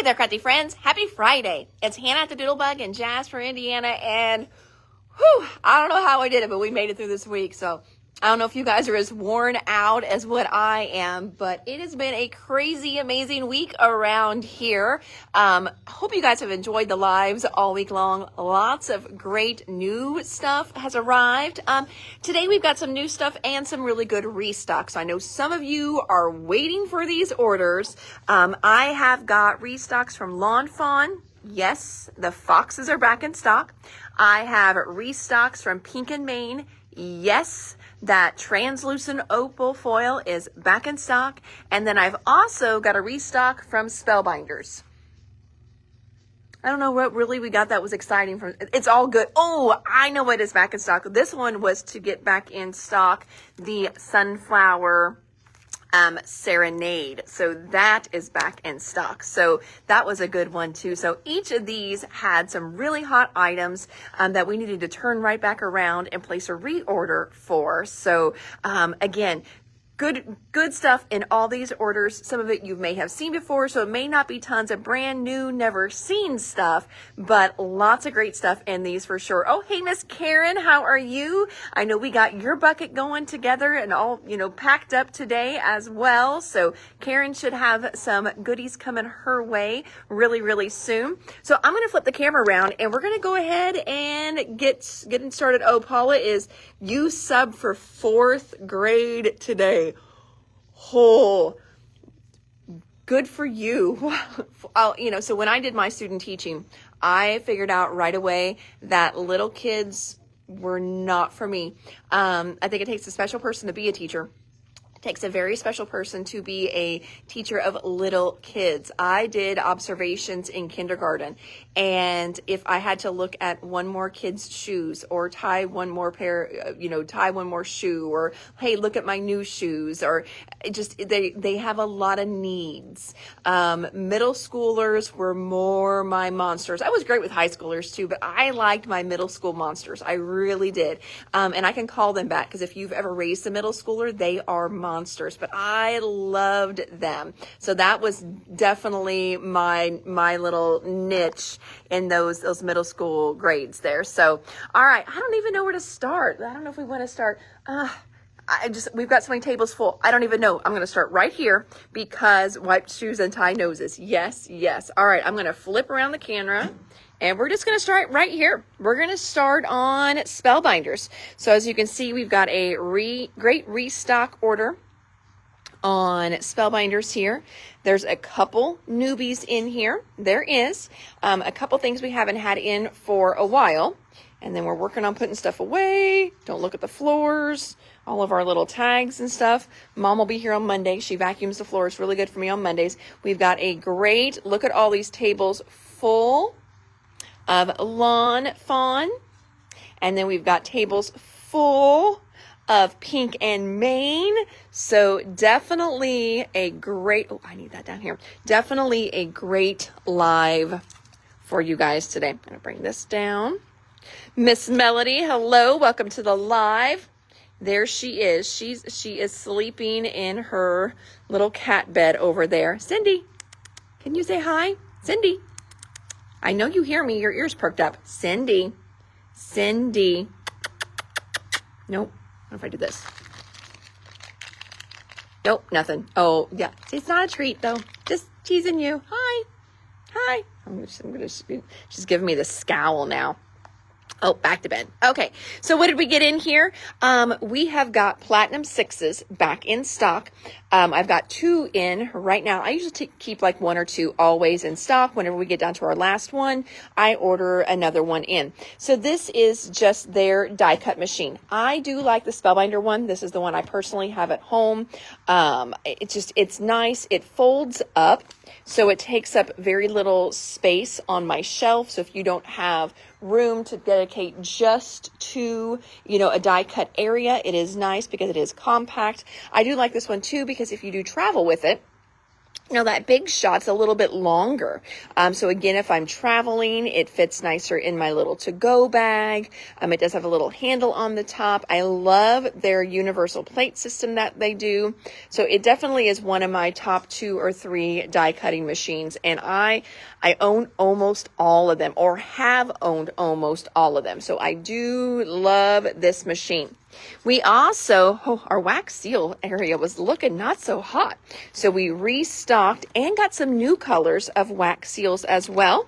Hey there, crafty friends. Happy Friday. It's Hannah at the Doodlebug in Jasper, Indiana, and I don't know how I did it, but we made it through this week. So I don't know if you guys are as worn out as what I am, but it has been a crazy, amazing week around here. Hope you guys have enjoyed the lives all week long. Lots of great new stuff has arrived. Today we've got some new stuff and some really good restocks. I know some of you are waiting for these orders. I have got restocks from Lawn Fawn. Yes, the foxes are back in stock. I have restocks from Pink and Maine. Yes, that translucent opal foil is back in stock. And then I've also got a restock from Spellbinders. I don't know what really we got that was exciting from. It's all good. Oh, I know what is back in stock. This one was to get back in stock the sunflower Serenade. So that is back in stock. So that was a good one too. So each of these had some really hot items that we needed to turn right back around and place a reorder for. So again, good stuff in all these orders. Some of it you may have seen before, so it may not be tons of brand new, never seen stuff, but lots of great stuff in these for sure. Oh, hey, Miss Karen, how are you? I know we got your bucket going together and all, packed up today as well. So Karen should have some goodies coming her way really, really soon. So I'm going to flip the camera around and we're going to go ahead and getting started. Oh, Paula you sub for 4th grade today. Oh, good for you. So when I did my student teaching, I figured out right away that little kids were not for me. I think it takes a special person to be a teacher. It takes a very special person to be a teacher of little kids. I did observations in kindergarten, and if I had to look at one more kid's shoes or tie one more shoe, or hey, look at my new shoes, or they have a lot of needs. Middle schoolers were more my monsters. I was great with high schoolers too, but I liked my middle school monsters. I really did. And I can call them back because if you've ever raised a middle schooler, they are monsters, but I loved them. So that was definitely my little niche in those middle school grades there. So, all right, I don't even know where to start. I don't know if we want to start. We've got so many tables full. I don't even know. I'm going to start right here because wiped shoes and tie noses. Yes. All right, I'm going to flip around the camera. And we're just going to start right here. We're going to start on Spellbinders. So as you can see, we've got a great restock order on Spellbinders here. There's a couple newbies in here. There is a couple things we haven't had in for a while. And then we're working on putting stuff away. Don't look at the floors. All of our little tags and stuff. Mom will be here on Monday. She vacuums the floors really good for me on Mondays. We've got a great, look at all these tables full of Lawn Fawn, and then we've got tables full of Pink and Maine. So definitely a great, I need that down here. Definitely a great live for you guys today. I'm going to bring this down. Miss Melody, hello, welcome to the live. There she is. She is sleeping in her little cat bed over there. Cindy, can you say hi? Cindy. I know you hear me. Your ears perked up. Cindy. Nope. What if I do this? Nope, nothing. Oh, yeah. It's not a treat, though. Just teasing you. Hi. She's giving me the scowl now. Oh, back to bed. Okay, so what did we get in here? We have got Platinum 6s back in stock. I've got 2 in right now. I usually keep like 1 or 2 always in stock. Whenever we get down to our last one, I order another one in. So this is just their die cut machine. I do like the Spellbinder one. This is the one I personally have at home. It's nice. It folds up, so it takes up very little space on my shelf. So if you don't have room to dedicate just to, a die cut area, it is nice because it is compact. I do like this one too because if you do travel with it, Now that big shot's a little bit longer. So again, if I'm traveling, it fits nicer in my little to-go bag. It does have a little handle on the top. I love their universal plate system that they do. So it definitely is one of my top 2 or 3 die cutting machines. And I own almost all of them, or have owned almost all of them. So I do love this machine. We also, our wax seal area was looking not so hot. So we restocked and got some new colors of wax seals as well.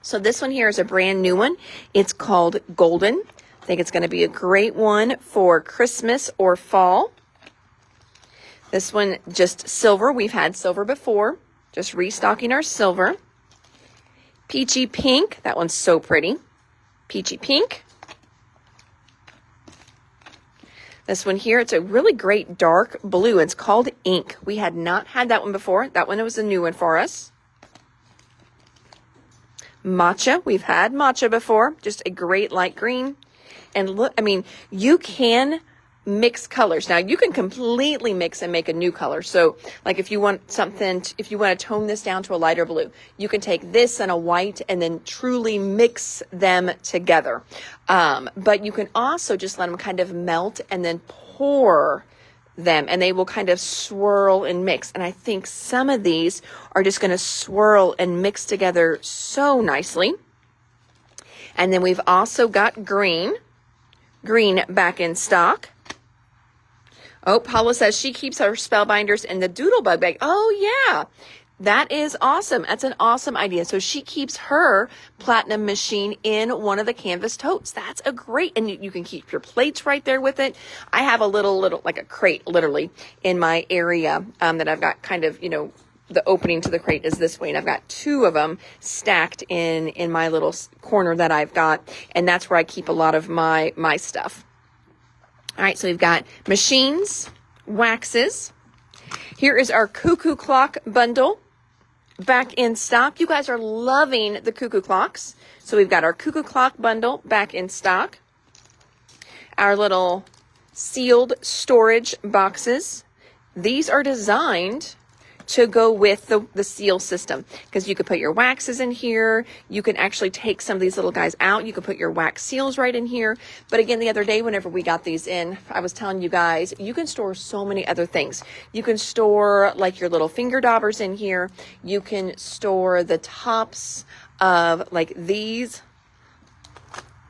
So this one here is a brand new one. It's called Golden. I think it's going to be a great one for Christmas or fall. This one just silver. We've had silver before. Just restocking our silver. Peachy Pink. That one's so pretty. Peachy Pink. This one here, it's a really great dark blue. It's called Ink. We had not had that one before. That one was a new one for us. Matcha. We've had matcha before. Just a great light green. And look, I mean, you can mix colors. Now, you can completely mix and make a new color. So, like if you want something, if you want to tone this down to a lighter blue, you can take this and a white and then truly mix them together. But you can also just let them kind of melt and then pour them, and they will kind of swirl and mix. And I think some of these are just going to swirl and mix together so nicely. And then we've also got green back in stock. Oh, Paula says she keeps her spellbinders in the Doodlebug bag. Oh, yeah. That is awesome. That's an awesome idea. So she keeps her platinum machine in one of the canvas totes. That's a great, and you can keep your plates right there with it. I have a little, like a crate, literally, in my area that I've got kind of, the opening to the crate is this way. And I've got 2 of them stacked in my little corner that I've got. And that's where I keep a lot of my stuff. All right, so we've got machines, waxes. Here is our cuckoo clock bundle back in stock. You guys are loving the cuckoo clocks. So we've got our cuckoo clock bundle back in stock. Our little sealed storage boxes. These are designed to go with the seal system, because you could put your waxes in here. You can actually take some of these little guys out. You can put your wax seals right in here. But again, the other day, whenever we got these in, I was telling you guys, you can store so many other things. You can store like your little finger daubers in here. You can store the tops of like these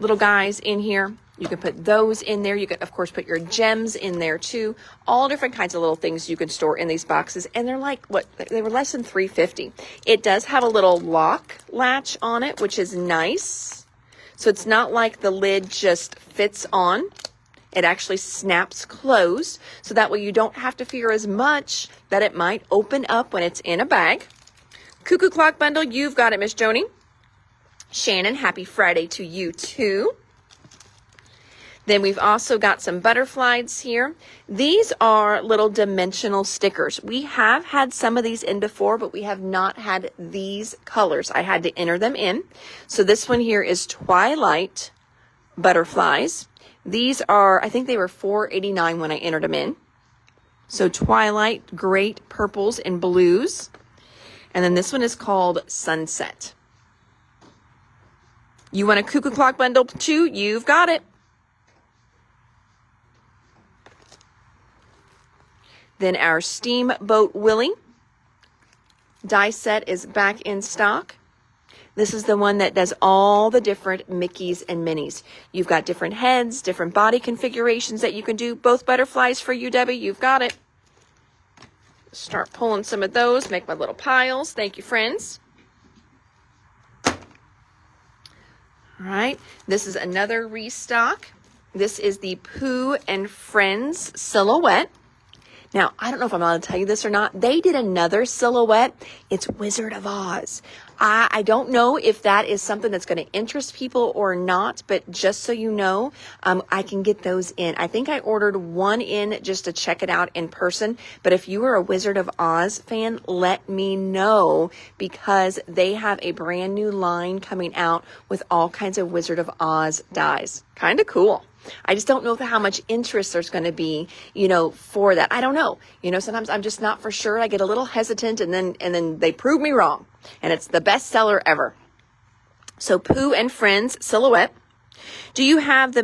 little guys in here. You can put those in there. You can, of course, put your gems in there too. All different kinds of little things you can store in these boxes. And they're like, they were less than $3.50. It does have a little lock latch on it, which is nice. So it's not like the lid just fits on. It actually snaps closed. So that way you don't have to fear as much that it might open up when it's in a bag. Cuckoo clock bundle, you've got it, Miss Joni. Shannon, happy Friday to you too. Then we've also got some butterflies here. These are little dimensional stickers. We have had some of these in before, but we have not had these colors. I had to enter them in. So this one here is Twilight butterflies. These are, I think they were $4.89 when I entered them in. So Twilight, great purples and blues. And then this one is called Sunset. You want a cuckoo clock bundle too? You've got it. Then our Steamboat Willie die set is back in stock. This is the one that does all the different Mickeys and Minnies. You've got different heads, different body configurations that you can do. Both butterflies for you, Debbie. You've got it. Start pulling some of those. Make my little piles. Thank you, friends. All right. This is another restock. This is the Pooh and Friends silhouette. Now, I don't know if I'm allowed to tell you this or not. They did another silhouette. It's Wizard of Oz. I don't know if that is something that's going to interest people or not, but just so you know, I can get those in. I think I ordered one in just to check it out in person. But if you are a Wizard of Oz fan, let me know, because they have a brand new line coming out with all kinds of Wizard of Oz dies. Kind of cool. I just don't know how much interest there's going to be, for that. I don't know. Sometimes I'm just not for sure. I get a little hesitant and then they prove me wrong. And it's the best seller ever. So Pooh and Friends Silhouette. Do you have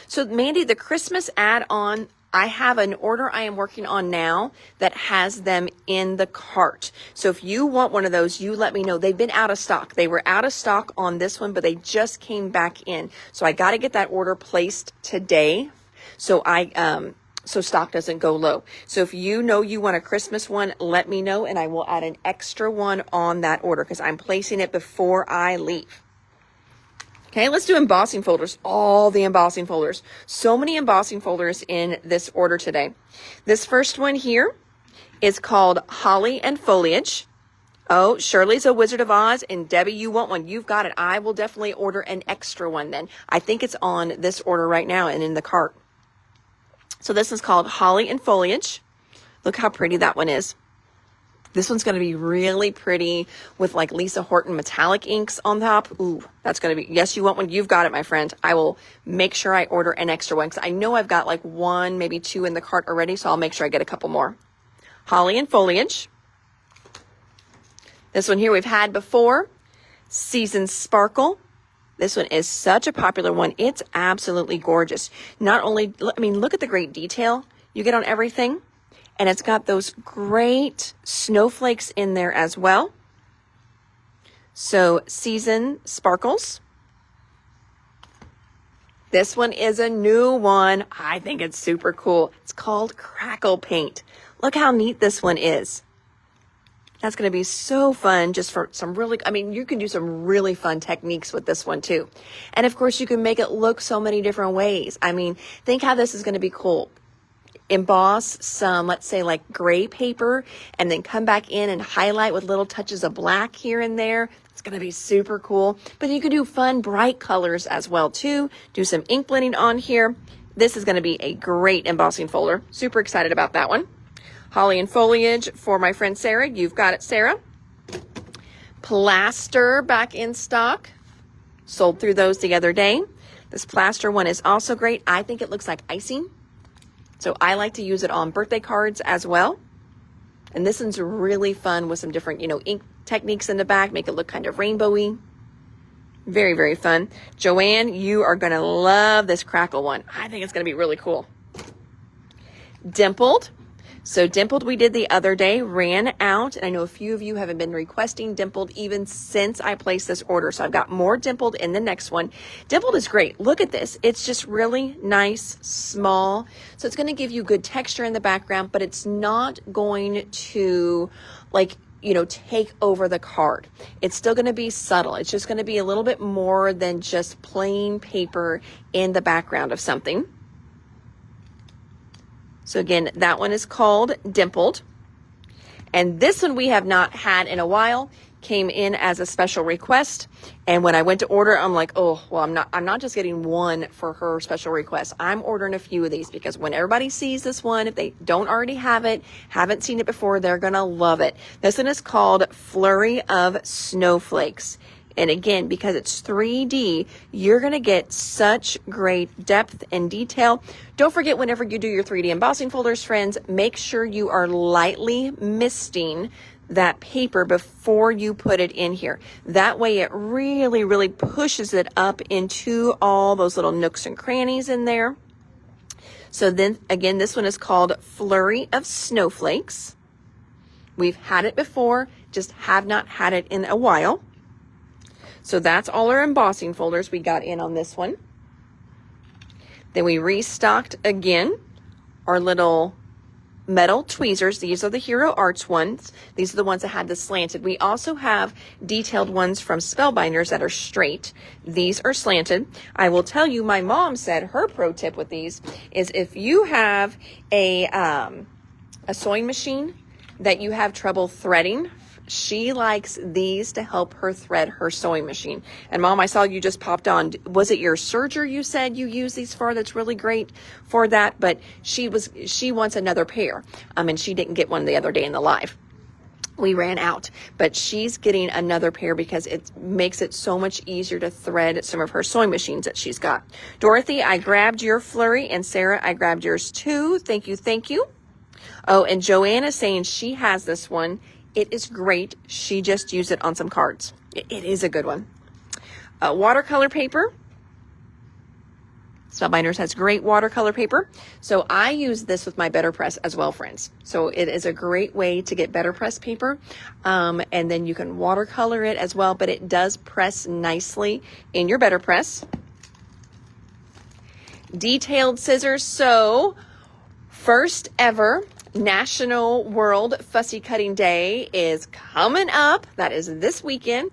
so Mandy, the Christmas add-on, I have an order I am working on now that has them in the cart. So if you want one of those, you let me know. They've been out of stock. They were out of stock on this one, but they just came back in. So I got to get that order placed today. So so stock doesn't go low. So if you know you want a Christmas one, let me know and I will add an extra one on that order because I'm placing it before I leave. Okay, let's do embossing folders. All the embossing folders. So many embossing folders in this order today. This first one here is called Holly and Foliage. Oh, Shirley's a Wizard of Oz, and Debbie, you want one. You've got it. I will definitely order an extra one then. I think it's on this order right now and in the cart. So this is called Holly and Foliage. Look how pretty that one is. This one's going to be really pretty with like Lisa Horton metallic inks on top. Ooh, that's going to be, yes, you want one? You've got it, my friend. I will make sure I order an extra one because I know I've got like one, maybe two in the cart already. So I'll make sure I get a couple more. Holly and Foliage. This one here we've had before. Season Sparkle. This one is such a popular one. It's absolutely gorgeous. Not only, look at the great detail you get on everything. And it's got those great snowflakes in there as well. So Season Sparkles. This one is a new one. I think it's super cool. It's called Crackle Paint. Look how neat this one is. That's going to be so fun just for some really, you can do some really fun techniques with this one too. And of course you can make it look so many different ways. Think how this is going to be cool. Emboss some, let's say like gray paper, and then come back in and highlight with little touches of black here and there. It's going to be super cool. But you can do fun, bright colors as well too. Do some ink blending on here. This is going to be a great embossing folder. Super excited about that one. Holly and Foliage for my friend Sarah. You've got it, Sarah. Plaster back in stock. Sold through those the other day. This plaster one is also great. I think it looks like icing. So I like to use it on birthday cards as well. And this one's really fun with some different, ink techniques in the back. Make it look kind of rainbowy. Very, very fun. Joanne, you are going to love this Crackle one. I think it's going to be really cool. Dimpled. So Dimpled we did the other day, ran out, and I know a few of you have been requesting Dimpled even since I placed this order. So I've got more Dimpled in the next one. Dimpled is great. Look at this. It's just really nice, small. So it's going to give you good texture in the background, but it's not going to take over the card. It's still going to be subtle. It's just going to be a little bit more than just plain paper in the background of something. So again, that one is called Dimpled. And this one we have not had in a while. Came in as a special request. And when I went to order, I'm like, oh, well, I'm not just getting one for her special request. I'm ordering a few of these because when everybody sees this one, if they don't already have it, haven't seen it before, they're going to love it. This one is called Flurry of Snowflakes. And again, because it's 3D, you're going to get such great depth and detail. Don't forget, whenever you do your 3D embossing folders, friends, make sure you are lightly misting that paper before you put it in here. That way it really, really pushes it up into all those little nooks and crannies in there. So then again, this one is called Flurry of Snowflakes. We've had it before, just have not had it in a while. So that's all our embossing folders we got in on this one. Then we restocked again our little metal tweezers. These are the Hero Arts ones. These are the ones that had the slanted. We also have detailed ones from Spellbinders that are straight. These are slanted. I will tell you, my mom said her pro tip with these is if you have a sewing machine that you have trouble threading, she likes these to help her thread her sewing machine. And Mom, I saw you just popped on. Was it your serger you said you use these for? That's really great for that. But she wants another pair. And she didn't get one the other day in the live. we ran out, but she's getting another pair because it makes it so much easier to thread some of her sewing machines that she's got. Dorothy, I grabbed your flurry, and Sarah, I grabbed yours too. Thank you, thank you. Oh, and Joanna saying she has this one. It is great. She just used it on some cards. It is a good one. Watercolor paper. Spellbinders has great watercolor paper. So I use this with my Better Press as well, friends. So it is a great way to get Better Press paper. And then you can watercolor it as well, but it does press nicely in your Better Press. Detailed scissors. So first ever National World Fussy Cutting Day is coming up. That is this weekend.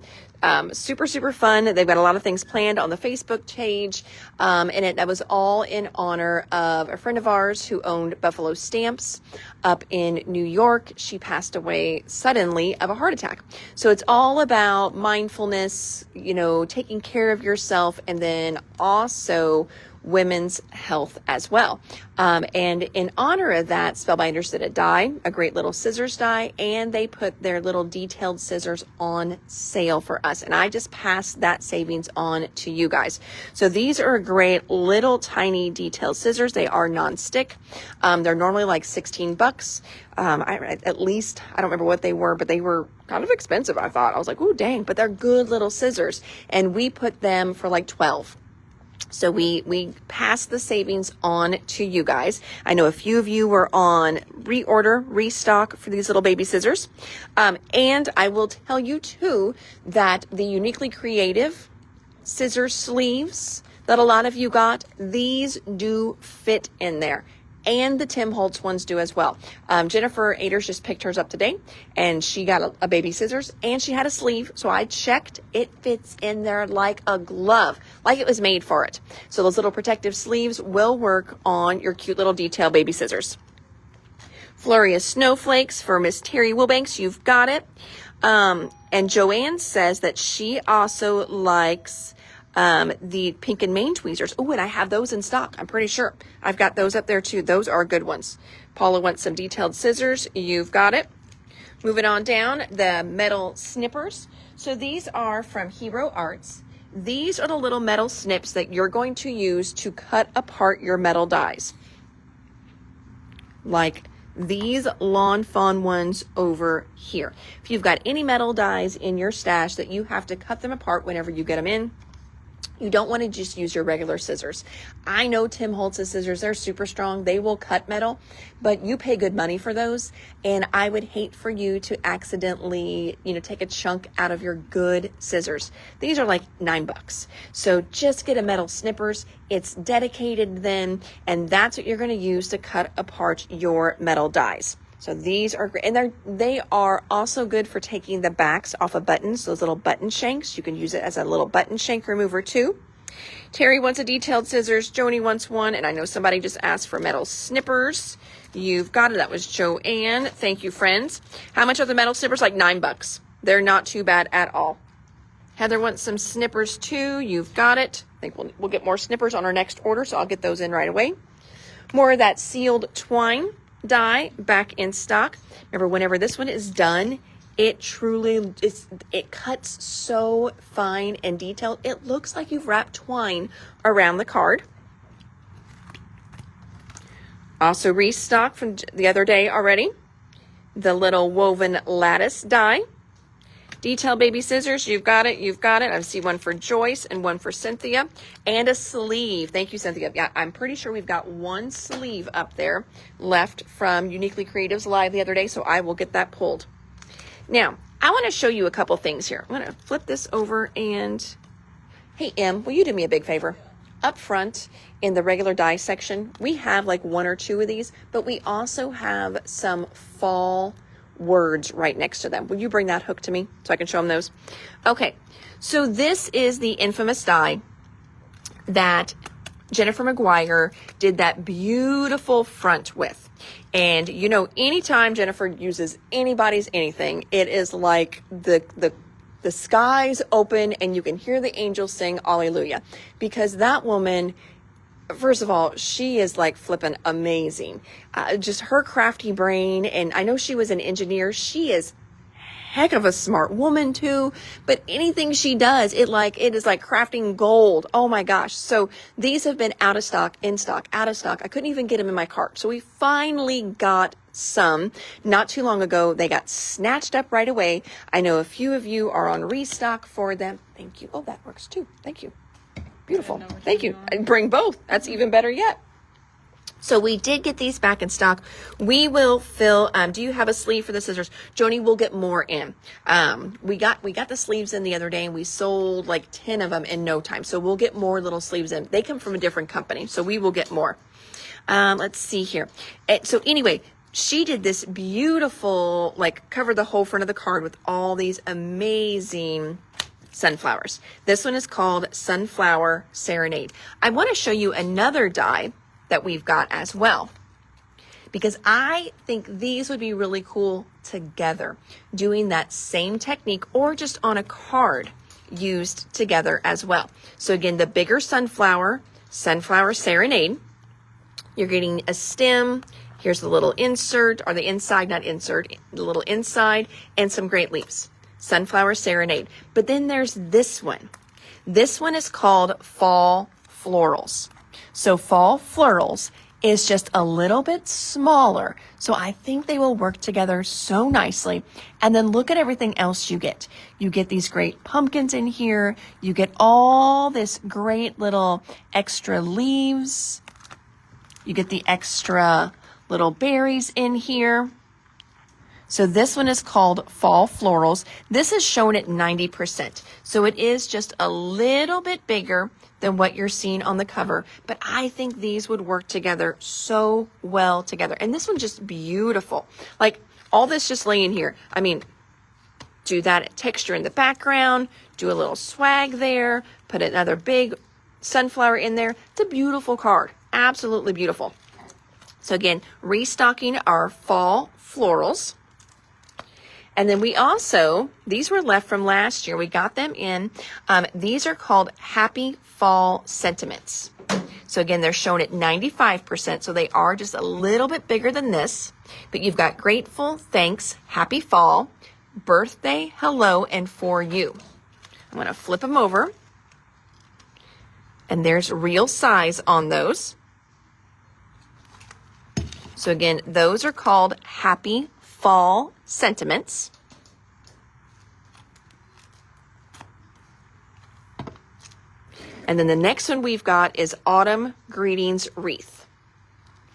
Super, super fun. They've got a lot of things planned on the Facebook page. And that was all in honor of a friend of ours who owned Buffalo Stamps up in New York. She passed away suddenly of a heart attack. So it's all about mindfulness, you know, taking care of yourself, and then also women's health as well. And in honor of that, Spellbinders did a die, a great little scissors die, and they put their little detailed scissors on sale for us. And I just passed that savings on to you guys. So these are a great little tiny detailed scissors. They are non-stick. They're normally like 16 bucks. At least, I don't remember what they were, but they were kind of expensive, I thought. I was like, ooh, dang, but they're good little scissors. And we put them for like 12. So we passed the savings on to you guys. I know a few of you were on restock for these little baby scissors. And I will tell you too that the Uniquely Creative scissor sleeves that a lot of you got, these do fit in there. And the Tim Holtz ones do as well. Jennifer Aders just picked hers up today, and she got a baby scissors, and she had a sleeve. So I checked. It fits in there like a glove, like it was made for it. So those little protective sleeves will work on your cute little detail baby scissors. Flurry of Snowflakes for Miss Terry Wilbanks. You've got it. And Joanne says that she also likes the Pink and Main tweezers. Oh, and I have those in stock. I'm pretty sure I've got those up there too. Those are good ones. Paula wants some detailed scissors. You've got it. Moving on down, the metal snippers. So these are from Hero Arts. These are the little metal snips that you're going to use to cut apart your metal dies. Like these Lawn Fawn ones over here. If you've got any metal dies in your stash that you have to cut them apart whenever you get them in, you don't want to just use your regular scissors. I know Tim Holtz's scissors, they're super strong. They will cut metal, but you pay good money for those. And I would hate for you to accidentally, take a chunk out of your good scissors. These are like $9. So just get a metal snippers. It's dedicated then, and that's what you're going to use to cut apart your metal dies. So these are great, and they are also good for taking the backs off of buttons, those little button shanks. You can use it as a little button shank remover too. Terry wants a detailed scissors. Joni wants one, and I know somebody just asked for metal snippers. You've got it. That was Joanne. Thank you, friends. How much are the metal snippers? Like $9. They're not too bad at all. Heather wants some snippers too. You've got it. I think we'll get more snippers on our next order, so I'll get those in right away. More of that sealed twine die back in stock. Remember, whenever this one is done, it truly it cuts so fine and detailed. It looks like you've wrapped twine around the card. Also restock from the other day already. The little woven lattice die. Detail baby scissors, you've got it, you've got it. I see one for Joyce and one for Cynthia, and a sleeve. Thank you, Cynthia. Yeah, I'm pretty sure we've got one sleeve up there left from Uniquely Creatives Live the other day, so I will get that pulled. Now, I want to show you a couple things here. I'm going to flip this over and, hey, Em, will you do me a big favor? Up front in the regular die section, we have like one or two of these, but we also have some fall words right next to them. Will you bring that hook to me so I can show them those? Okay, so this is the infamous die that Jennifer McGuire did that beautiful front with. And anytime Jennifer uses anybody's anything, it is like the skies open and you can hear the angels sing Alleluia, because that woman, first of all, she is like flipping amazing. Just her crafty brain, and I know she was an engineer. She is heck of a smart woman too, but anything she does, it is like crafting gold. Oh my gosh. So these have been out of stock, in stock, out of stock. I couldn't even get them in my cart. So we finally got some not too long ago. They got snatched up right away. I know a few of you are on restock for them. Thank you. Oh, that works too. Thank you. Beautiful. Thank you. Bring both. That's even better yet. So we did get these back in stock. We will fill, do you have a sleeve for the scissors? Joni, we'll get more in. We got the sleeves in the other day and we sold like 10 of them in no time. So we'll get more little sleeves in. They come from a different company, so we will get more. Let's see here. So anyway, she did this beautiful, like covered the whole front of the card with all these amazing sunflowers. This one is called Sunflower Serenade. I want to show you another die that we've got as well, because I think these would be really cool together, doing that same technique or just on a card used together as well. So again, the bigger Sunflower Serenade, you're getting a stem. Here's the little insert, or the inside, not insert, the little inside, and some great leaves. Sunflower Serenade. But then there's this one. This one is called Fall Florals. So Fall Florals is just a little bit smaller. So I think they will work together so nicely. And then look at everything else you get. You get these great pumpkins in here. You get all this great little extra leaves. You get the extra little berries in here. So this one is called Fall Florals. This is shown at 90%. So it is just a little bit bigger than what you're seeing on the cover. But I think these would work together so well together. And this one's just beautiful. Like all this just laying here. I mean, do that texture in the background, do a little swag there, put another big sunflower in there. It's a beautiful card. Absolutely beautiful. So again, restocking our Fall Florals. And then we also, these were left from last year. We got them in. These are called Happy Fall Sentiments. So again, they're shown at 95%. So they are just a little bit bigger than this. But you've got Grateful, Thanks, Happy Fall, Birthday, Hello, and For You. I'm going to flip them over. And there's real size on those. So again, those are called Happy Fall Sentiments. And then the next one we've got is Autumn Greetings Wreath.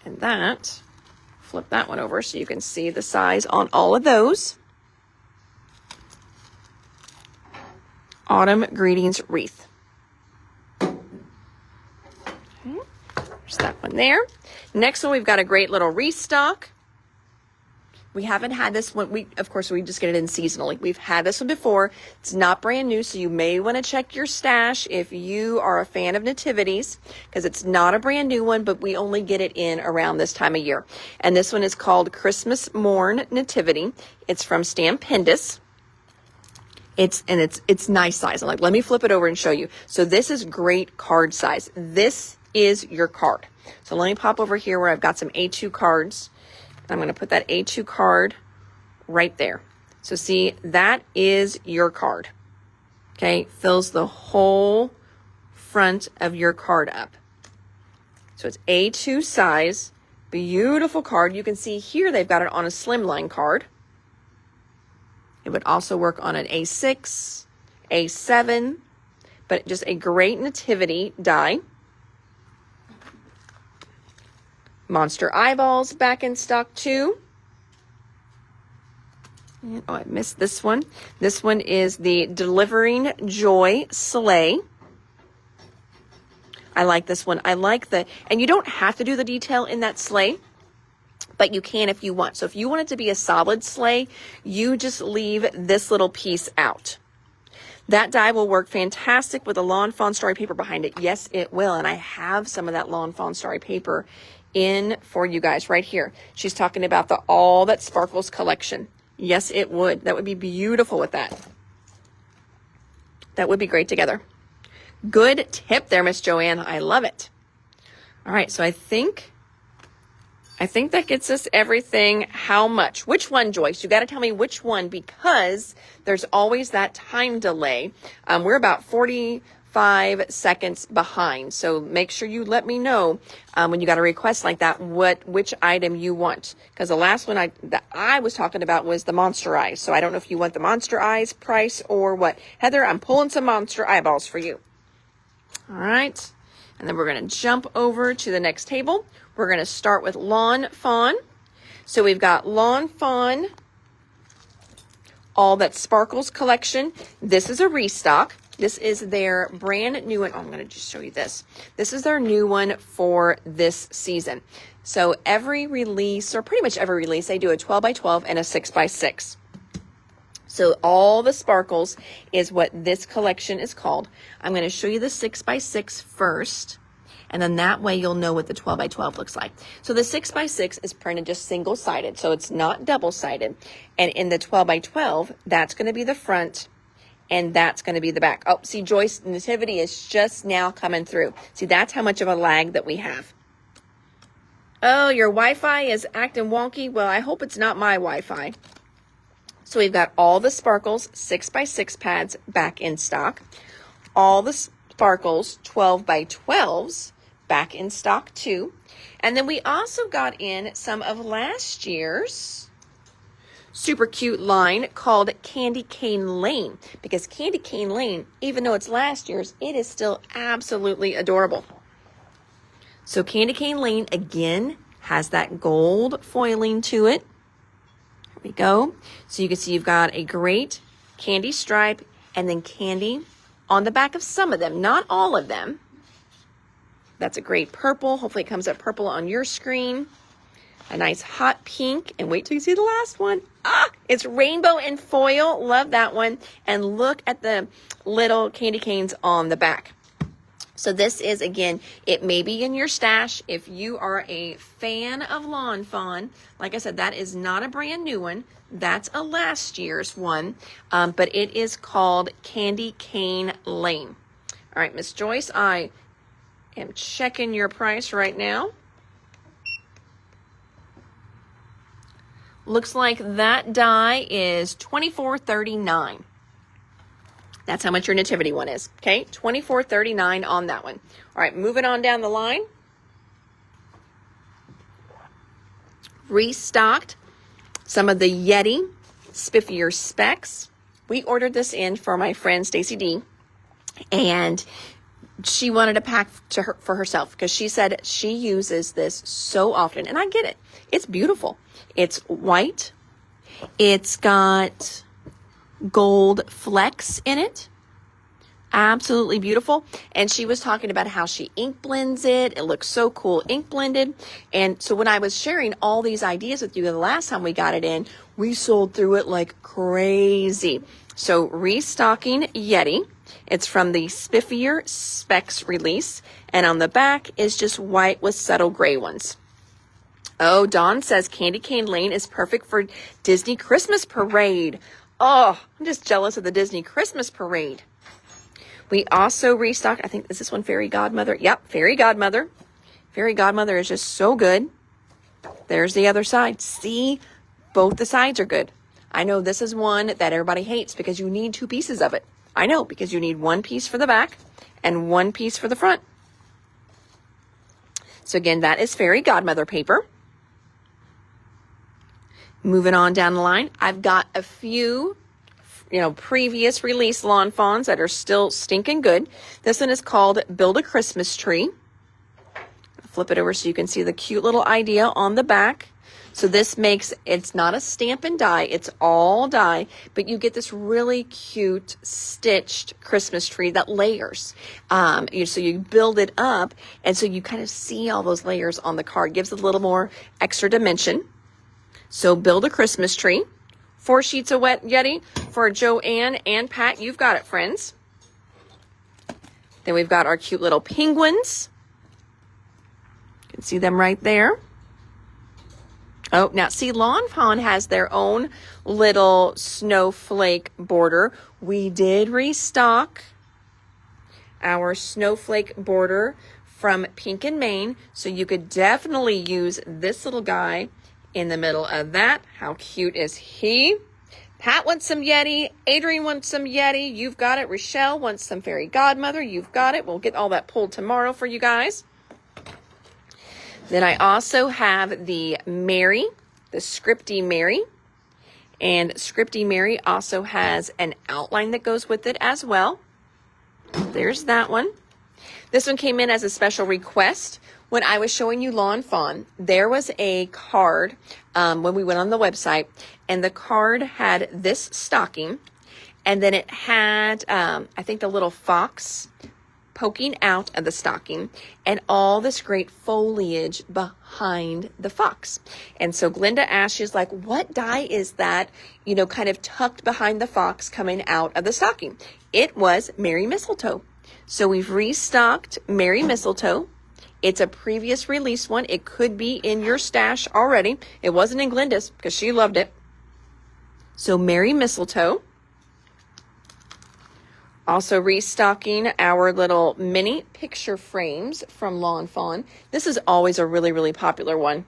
And that, flip that one over so you can see the size on all of those. Autumn Greetings Wreath. Okay, there's that one there. Next one, we've got a great little restock. We haven't had this one. Of course, we just get it in seasonally. We've had this one before. It's not brand new, so you may want to check your stash if you are a fan of nativities, because it's not a brand new one, but we only get it in around this time of year. And this one is called Christmas Morn Nativity. It's from Stampendous. It's nice size. I'm like, let me flip it over and show you. So this is great card size. This is your card. So let me pop over here where I've got some A2 cards. I'm going to put that A2 card right there. So see, that is your card. Okay, fills the whole front of your card up. So it's A2 size, beautiful card. You can see here they've got it on a slimline card. It would also work on an A6, A7, but just a great nativity die. Monster Eyeballs back in stock too. And, oh, I missed this one. This one is the Delivering Joy Sleigh. I like this one. I like and you don't have to do the detail in that sleigh, but you can if you want. So if you want it to be a solid sleigh, you just leave this little piece out. That die will work fantastic with a Lawn Fawn Starry paper behind it. Yes, it will. And I have some of that Lawn Fawn Starry paper in for you guys right here. She's talking about the All That Sparkles collection. Yes, it would. That would be beautiful with that. That would be great together. Good tip there, Miss Joanne. I love it. All right, so I think I think that gets us everything. How much? Which one, Joyce? You got to tell me which one, because there's always that time delay. We're about 45 seconds behind. So make sure you let me know when you got a request like that, which item you want. Because the last one that I was talking about was the Monster Eyes. So I don't know if you want the Monster Eyes price or what. Heather, I'm pulling some Monster Eyeballs for you. All right. And then we're going to jump over to the next table. We're going to start with Lawn Fawn. So we've got Lawn Fawn, All That Sparkles collection. This is a restock. This is their brand new one. Oh, I'm going to just show you this. This is their new one for this season. So every release, or pretty much every release, they do a 12 by 12 and a 6 by 6. So all the sparkles is what this collection is called. I'm going to show you the 6 by 6 first. And then that way you'll know what the 12 by 12 looks like. So the 6 by 6 is printed just single-sided, so it's not double-sided. And in the 12 by 12, that's going to be the front, and that's going to be the back. Oh, see, Joyce, Nativity is just now coming through. See, that's how much of a lag that we have. Oh, your Wi-Fi is acting wonky. Well, I hope it's not my Wi-Fi. So we've got all the sparkles 6 by 6 pads back in stock. All the sparkles 12 by 12s back in stock too. And then we also got in some of last year's super cute line called Candy Cane Lane, because Candy Cane Lane, even though it's last year's, it is still absolutely adorable. So Candy Cane Lane again has that gold foiling to it. Here we go. So you can see you've got a great candy stripe and then candy on the back of some of them, not all of them. That's a great purple. Hopefully it comes up purple on your screen. A nice hot pink. And wait till you see the last one. Ah, it's rainbow and foil. Love that one. And look at the little candy canes on the back. So this is, again, it may be in your stash if you are a fan of Lawn Fawn. Like I said, that is not a brand new one. That's a last year's one. But it is called Candy Cane Lane. All right, Miss Joyce, I am checking your price right now. Looks like that die is $24.39. That's how much your Nativity one is. Okay, $24.39 on that one. All right, moving on down the line. Restocked some of the Yeti Spiffier Specs. We ordered this in for my friend Stacy D, and she wanted a pack for herself because she said she uses this so often, and I get it. It's beautiful. It's white. It's got gold flecks in it. Absolutely beautiful. And she was talking about how she ink blends it. It looks so cool ink blended. And so when I was sharing all these ideas with you the last time we got it in, we sold through it like crazy. So restocking Yeti. It's from the Spiffier Specs release. And on the back is just white with subtle gray ones. Oh, Dawn says Candy Cane Lane is perfect for Disney Christmas Parade. Oh, I'm just jealous of the Disney Christmas Parade. We also restocked, I think, is this one Fairy Godmother? Yep, Fairy Godmother. Fairy Godmother is just so good. There's the other side. See, both the sides are good. I know this is one that everybody hates because you need 2 pieces of it. I know, because you need 1 piece for the back and 1 piece for the front. So again, that is Fairy Godmother paper. Moving on down the line, I've got a few, previous release Lawn Fawns that are still stinking good. This one is called Build a Christmas Tree. Flip it over so you can see the cute little idea on the back. So this makes, it's not a stamp and die, it's all die, but you get this really cute stitched Christmas tree that layers. So you build it up, and so you kind of see all those layers on the card. Gives it a little more extra dimension. So Build a Christmas Tree. 4 sheets of wet Yeti for Joanne and Pat. You've got it, friends. Then we've got our cute little penguins. You can see them right there. Oh, now see, Lawn Fawn has their own little snowflake border. We did restock our snowflake border from Pink and Maine. So you could definitely use this little guy in the middle of that. How cute is he? Pat wants some Yeti. Adrian wants some Yeti. You've got it. Rochelle wants some Fairy Godmother. You've got it. We'll get all that pulled tomorrow for you guys. Then I also have the Mary, the Scripty Mary. And Scripty Mary also has an outline that goes with it as well. There's that one. This one came in as a special request. When I was showing you Lawn Fawn, there was a card when we went on the website, and the card had this stocking, and then it had, I think, the little fox poking out of the stocking and all this great foliage behind the fox. And so Glenda asked, she's like, what die is that, you know, kind of tucked behind the fox coming out of the stocking? It was Merry Mistletoe. So we've restocked Merry Mistletoe. It's a previous release one. It could be in your stash already. It wasn't in Glenda's because she loved it. So Merry Mistletoe. Also restocking our little mini picture frames from Lawn Fawn. This is always a really, really popular one.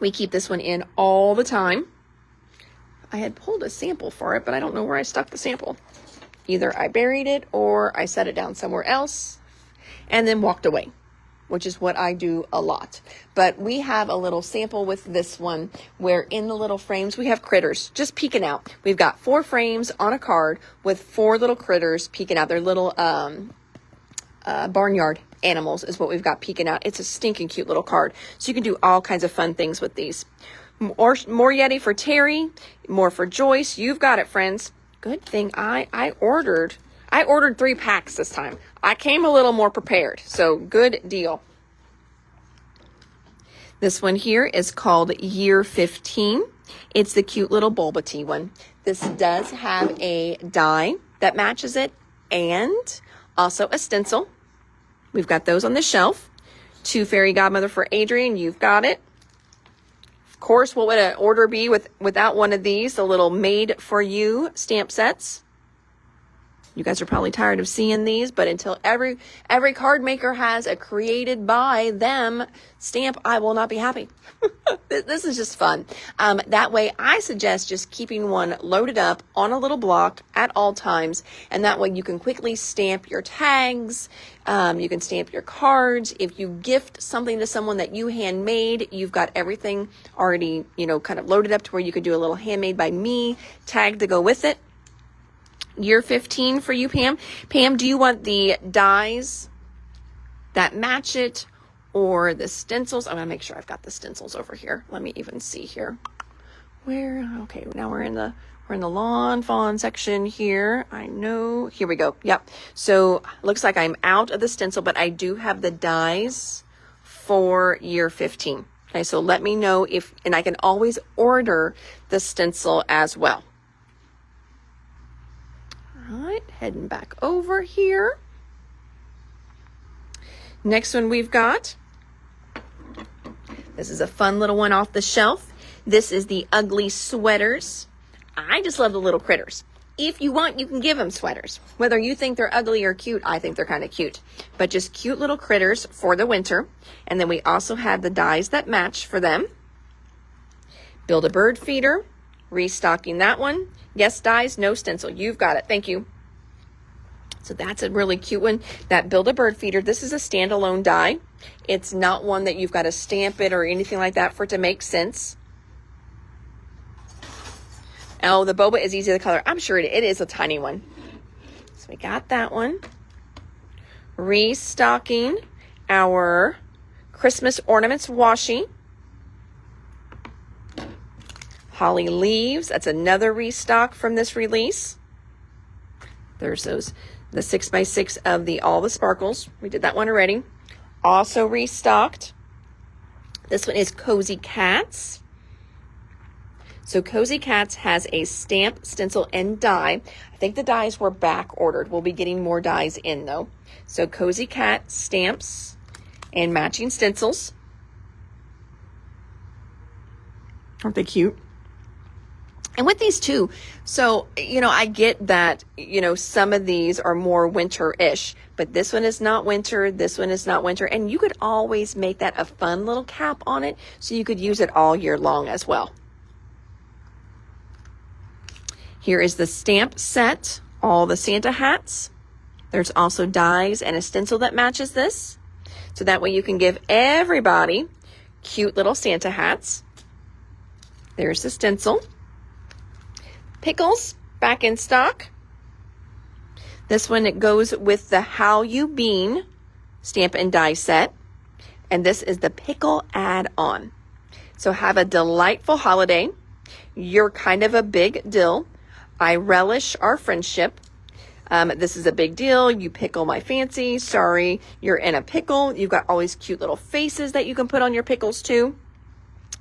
We keep this one in all the time. I had pulled a sample for it, but I don't know where I stuck the sample. Either I buried it or I set it down somewhere else and then walked away, which is what I do a lot. But we have a little sample with this one where in the little frames we have critters just peeking out. We've got 4 frames on a card with 4 little critters peeking out. They're little barnyard animals is what we've got peeking out. It's a stinking cute little card. So you can do all kinds of fun things with these. More Yeti for Terry, more for Joyce. You've got it, friends. Good thing I ordered 3 packs this time. I came a little more prepared, so good deal. This one here is called Year 15. It's the cute little Bulba Tea one. This does have a die that matches it and also a stencil. We've got those on the shelf. 2 Fairy Godmother for Adrian. You've got it. Of course, what would an order be without one of these? The little made for you stamp sets. You guys are probably tired of seeing these, but until every card maker has a created by them stamp, I will not be happy. This is just fun. That way, I suggest just keeping one loaded up on a little block at all times, and that way you can quickly stamp your tags. You can stamp your cards. If you gift something to someone that you handmade, you've got everything already, you know, kind of loaded up to where you could do a little handmade by me tag to go with it. Year 15 for you, Pam. Pam, do you want the dies that match it or the stencils? I'm going to make sure I've got the stencils over here. Let me even see here. Okay, now we're in the Lawn Fawn section here. I know. Here we go. Yep. So looks like I'm out of the stencil, but I do have the dies for year 15. Okay, so let me know and I can always order the stencil as well. All right, heading back over here. Next one we've got, this is a fun little one off the shelf. This is the Ugly Sweaters. I just love the little critters. If you want, you can give them sweaters. Whether you think they're ugly or cute, I think they're kind of cute. But just cute little critters for the winter. And then we also have the dies that match for them. Build a bird feeder. Restocking that one. Yes, dies, no stencil. You've got it. Thank you. So that's a really cute one. That Build a Bird Feeder. This is a standalone die. It's not one that you've got to stamp it or anything like that for it to make sense. Oh, the boba is easy to color. I'm sure it is a tiny one. So we got that one. Restocking our Christmas Ornaments Washi. Holly Leaves, that's another restock from this release. There's the 6x6 of all the sparkles. We did that one already. Also restocked. This one is Cozy Cats. So Cozy Cats has a stamp, stencil, and die. I think the dies were back ordered. We'll be getting more dies in though. So Cozy Cat stamps and matching stencils. Aren't they cute? And with these too, so, I get that, some of these are more winter-ish, but this one is not winter, this one is not winter, and you could always make that a fun little cap on it, so you could use it all year long as well. Here is the stamp set, all the Santa hats. There's also dies and a stencil that matches this, so that way you can give everybody cute little Santa hats. There's the stencil. Pickles, back in stock. This one, it goes with the How You Bean stamp and die set. And this is the pickle add-on. So have a delightful holiday. You're kind of a big deal. I relish our friendship. This is a big deal. You pickle my fancy. Sorry, you're in a pickle. You've got all these cute little faces that you can put on your pickles too.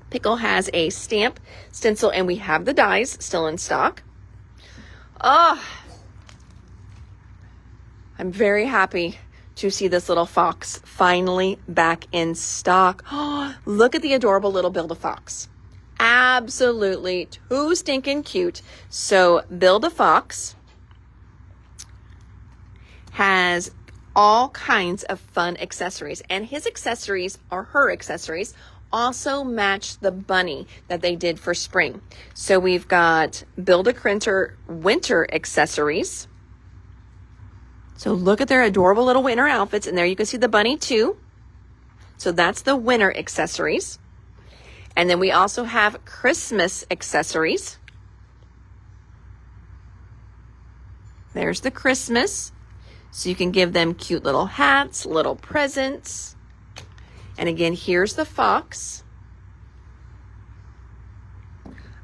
Pickle has a stamp, stencil, and we have the dies still in stock. Oh, I'm very happy to see this little fox finally back in stock. Oh, look at the adorable little Build-A-Fox. Absolutely too stinking cute. So Build-A-Fox has all kinds of fun accessories, and his accessories, or her accessories, also match the bunny that they did for spring. So we've got Build-A-Critter winter accessories. So look at their adorable little winter outfits, and there you can see the bunny too. So that's the winter accessories. And then we also have Christmas accessories. There's the Christmas. So you can give them cute little hats, little presents. And again, here's the fox.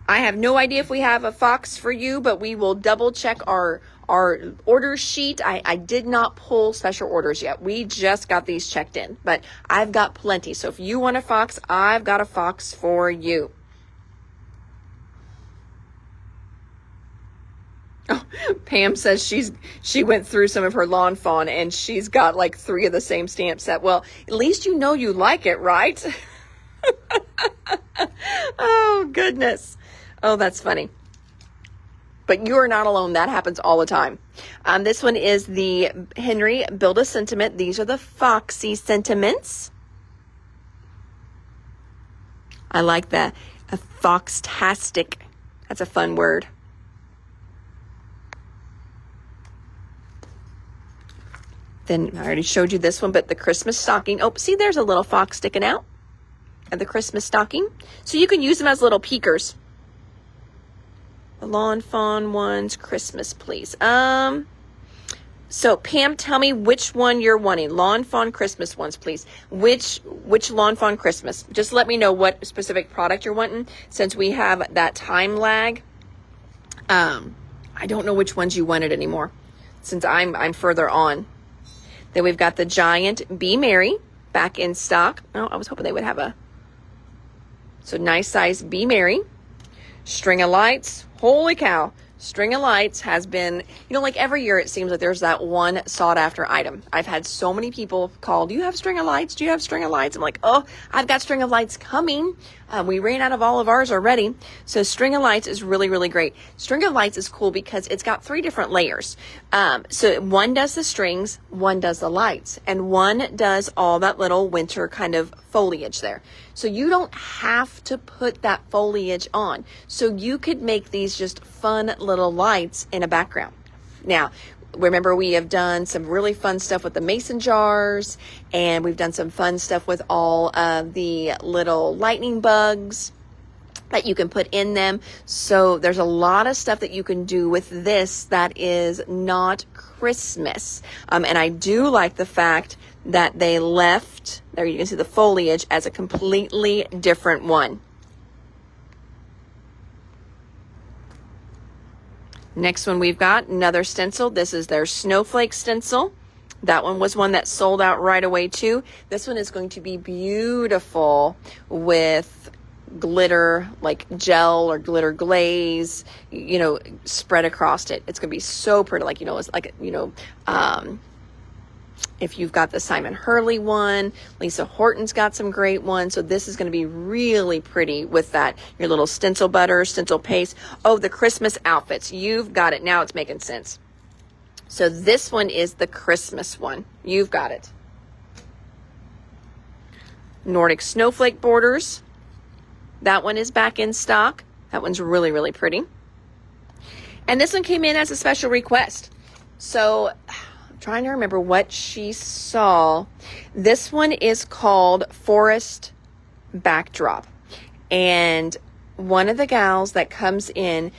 I have no idea if we have a fox for you, but we will double check our order sheet. I did not pull special orders yet. We just got these checked in, but I've got plenty. So if you want a fox, I've got a fox for you. Oh, Pam says she went through some of her Lawn Fawn and she's got like 3 of the same stamp set. Well, at least you know you like it, right? Oh, goodness. Oh, that's funny. But you're not alone. That happens all the time. This one is the Henry Build-A-Sentiment. These are the Foxy sentiments. I like that. A foxtastic. That's a fun word. Then I already showed you this one, but the Christmas stocking. Oh, see, there's a little fox sticking out of the Christmas stocking. So you can use them as little peekers. The Lawn Fawn ones, Christmas, please. So Pam, tell me which one you're wanting. Lawn Fawn Christmas ones, please. Which Lawn Fawn Christmas? Just let me know what specific product you're wanting, since we have that time lag. I don't know which ones you wanted anymore, since I'm further on. Then we've got the giant Be Merry back in stock. Oh, I was hoping they would have a... So nice size Be Merry. String of lights. Holy cow. String of lights has been, like every year it seems like there's that one sought after item. I've had so many people call, do you have string of lights? Do you have string of lights? I'm like, oh, I've got string of lights coming. We ran out of all of ours already. So string of lights is really, really great. String of lights is cool because it's got 3 different layers. So one does the strings, one does the lights, and one does all that little winter kind of foliage there. So you don't have to put that foliage on. So you could make these just fun little lights in a background. Now, remember, we have done some really fun stuff with the mason jars, and we've done some fun stuff with all of the little lightning bugs that you can put in them. So there's a lot of stuff that you can do with this that is not Christmas. And I do like the fact that they left, there you can see the foliage as a completely different one. Next one we've got another stencil. This is their snowflake stencil. That one was one that sold out right away too. This one is going to be beautiful with glitter, like gel or glitter glaze, spread across it. It's going to be so pretty, it's like, If you've got the Simon Hurley one, Lisa Horton's got some great ones. So this is going to be really pretty with that. Your little stencil butter, stencil paste. Oh, the Christmas outfits. You've got it. Now it's making sense. So this one is the Christmas one. You've got it. Nordic Snowflake borders. That one is back in stock. That one's really, really pretty. And this one came in as a special request. So I'm trying to remember what she saw. This one is called Forest Backdrop. And one of the gals that comes in,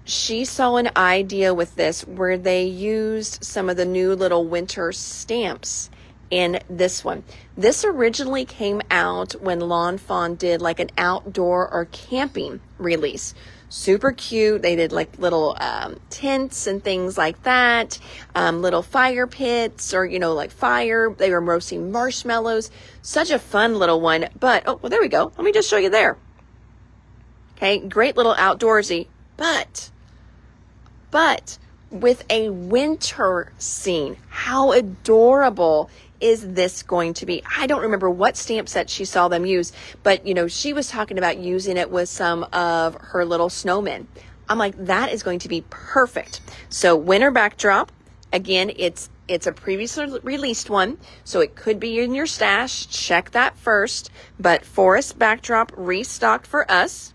she saw an idea with this where they used some of the new little winter stamps in this one. This originally came out when Lawn Fawn did like an outdoor or camping release. Super cute. They did like little tents and things like that, little fire pits or, you know, like fire. They were roasting marshmallows. Such a fun little one. But, oh, well, there we go. Let me just show you there. Okay, great little outdoorsy, but with a winter scene. How adorable is this going to be? I don't remember what stamp set she saw them use, but you know, she was talking about using it with some of her little snowmen. I'm like, that is going to be perfect. So winter backdrop, again, it's a previously released one, so it could be in your stash. Check that first, but forest backdrop restocked for us.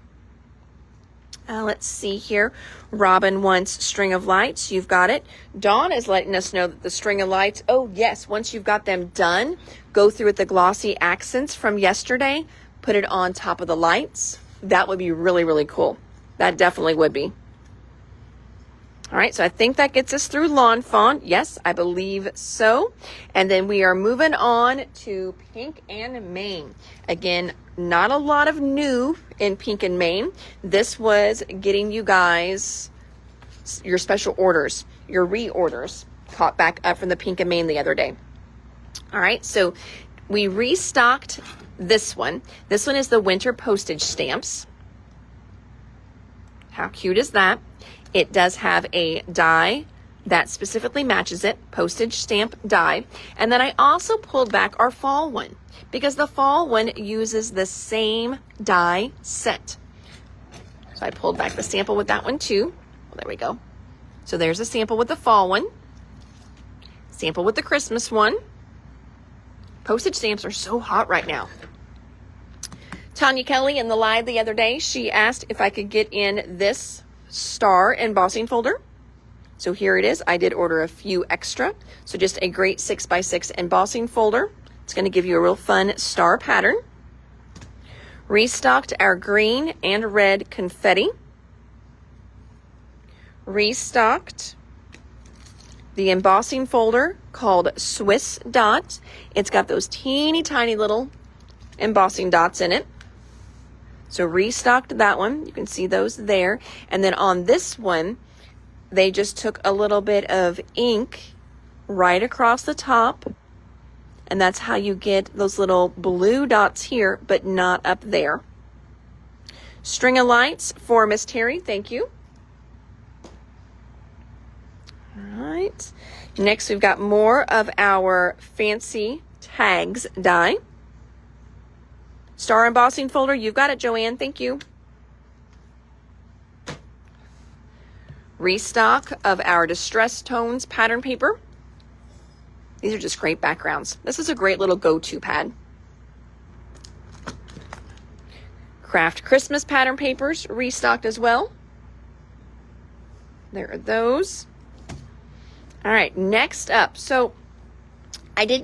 Let's see here. Robin wants string of lights. You've got it. Dawn is letting us know that the string of lights, oh yes, once you've got them done, go through with the glossy accents from yesterday, put it on top of the lights. That would be really, really cool. That definitely would be. All right, so I think that gets us through Lawn Fawn. Yes, I believe so. And then we are moving on to Pink and Main. Again, not a lot of new in Pink and Main. This was getting you guys your special orders, your reorders, caught back up from the Pink and Main the other day. All right, so we restocked this one. This one is the winter postage stamps. How cute is that? It does have a die that specifically matches it, postage stamp die. And then I also pulled back our fall one because the fall one uses the same die set. So I pulled back the sample with that one too. Well, there we go. So there's a sample with the fall one, sample with the Christmas one. Postage stamps are so hot right now. Tanya Kelly in the live the other day, she asked if I could get in this star embossing folder. So here it is. I did order a few extra. So just a great 6x6 embossing folder. It's going to give you a real fun star pattern. Restocked our green and red confetti. Restocked the embossing folder called Swiss Dot. It's got those teeny tiny little embossing dots in it. So restocked that one. You can see those there. And then on this one, they just took a little bit of ink right across the top. And that's how you get those little blue dots here, but not up there. String of lights for Miss Terry. Thank you. All right. Next, we've got more of our fancy tags die. Star embossing folder. You've got it, Joanne. Thank you. Restock of our Distress Tones pattern paper. These are just great backgrounds. This is a great little go-to pad. Craft Christmas pattern papers restocked as well. There are those. All right, next up. So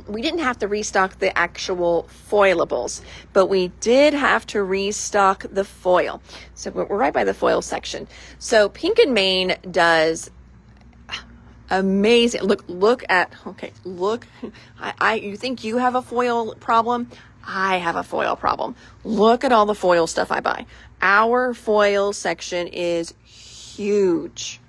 we didn't have to restock the actual foilables, but we did have to restock the foil. So we're right by the foil section. So Pink and Main does amazing. Look at, okay, look, you think you have a foil problem? I have a foil problem. Look at all the foil stuff I buy. Our foil section is huge.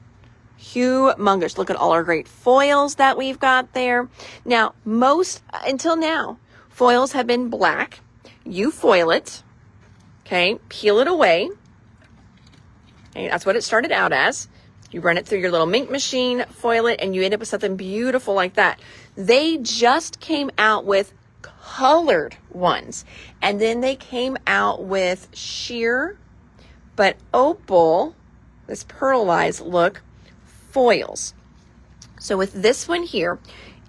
Humongous. Look at all our great foils that we've got there. Now, until now, foils have been black. You foil it, okay, peel it away. Okay, that's what it started out as. You run it through your little mink machine, foil it, and you end up with something beautiful like that. They just came out with colored ones. And then they came out with sheer, but opal, this pearlized look, foils. So with this one here,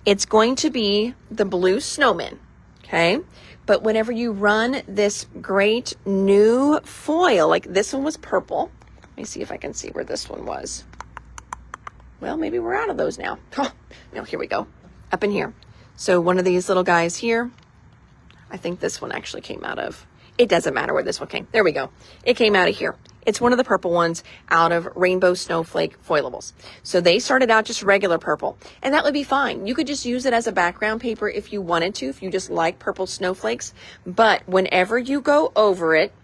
it's going to be the blue snowman, okay? But whenever you run this great new foil, like this one was purple. Let me see if I can see where this one was. Well, maybe we're out of those now. Oh, no, here we go. Up in here. So one of these little guys here, I think this one actually came out of, it doesn't matter where this one came. There we go. It came out of here. It's one of the purple ones out of Rainbow Snowflake Foilables. So they started out just regular purple, and that would be fine. You could just use it as a background paper if you wanted to, if you just like purple snowflakes. But whenever you go over it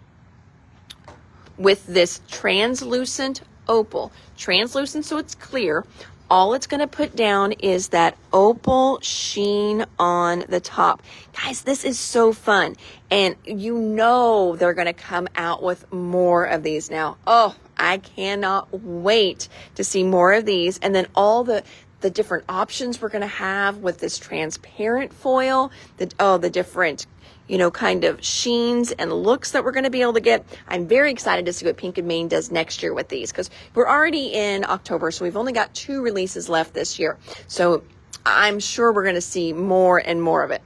with this translucent opal, translucent so it's clear, all it's going to put down is that opal sheen on the top. Guys, this is so fun. And you know they're going to come out with more of these now. Oh, I cannot wait to see more of these. And then all the different options we're going to have with this transparent foil, the different, you know, kind of sheens and looks that we're going to be able to get. I'm very excited to see what Pink and Main does next year with these, because we're already in October, so we've only got 2 releases left this year. So I'm sure we're going to see more and more of it.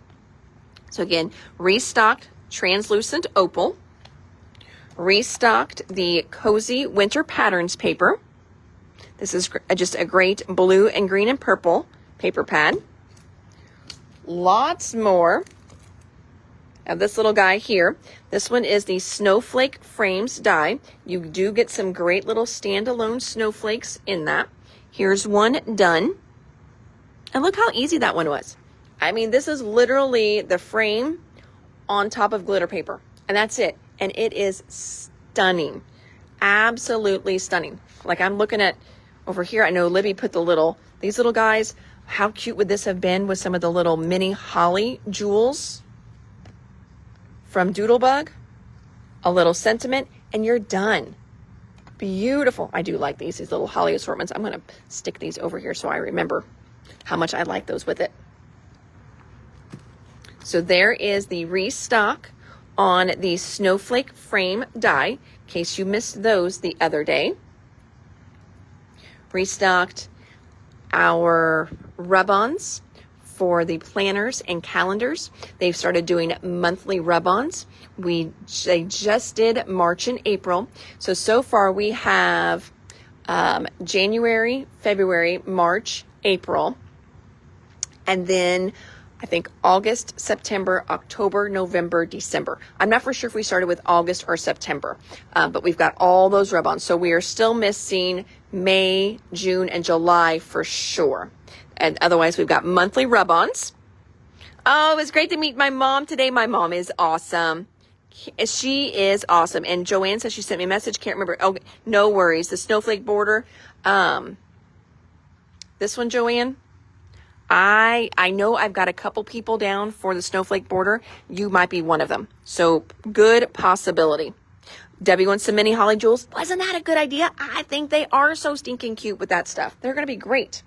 So again, restocked translucent opal, restocked the Cozy Winter Patterns paper. This is just a great blue and green and purple paper pad. Lots more of this little guy here. This one is the Snowflake Frames die. You do get some great little standalone snowflakes in that. Here's one done. And look how easy that one was. I mean, this is literally the frame on top of glitter paper, and that's it. And it is stunning. Absolutely stunning. Like I'm looking at over here, I know Libby put these little guys. How cute would this have been with some of the little mini holly jewels from Doodlebug, a little sentiment, and you're done. Beautiful. I do like these little holly assortments. I'm going to stick these over here so I remember how much I like those with it. So there is the restock on the Snowflake Frame die, in case you missed those the other day. Restocked our rub-ons for the planners and calendars. They've started doing monthly rub-ons. They just did March and April. So far we have January, February, March, April, and then I think August, September, October, November, December. I'm not for sure if we started with August or September, but we've got all those rub-ons. So we are still missing May, June, and July for sure. And otherwise, we've got monthly rub-ons. Oh, it was great to meet my mom today. My mom is awesome. She is awesome. And Joanne says she sent me a message. Can't remember. Oh, no worries. The snowflake border. This one, Joanne. I know I've got a couple people down for the snowflake border. You might be one of them. So good possibility. Debbie wants some mini holly jewels. Wasn't that a good idea? I think they are so stinking cute with that stuff. They're going to be great.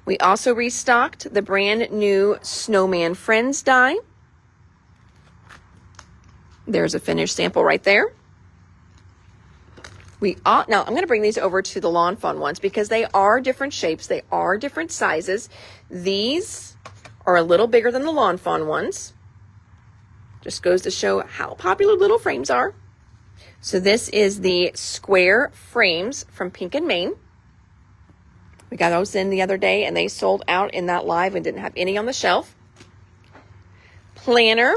We also restocked the brand new Snowman Friends die. There's a finished sample right there. Now I'm going to bring these over to the Lawn Fawn ones because they are different shapes. They are different sizes. These are a little bigger than the Lawn Fawn ones. Just goes to show how popular little frames are. So this is the square frames from Pink and Main. We got those in the other day and they sold out in that live and didn't have any on the shelf. Planner.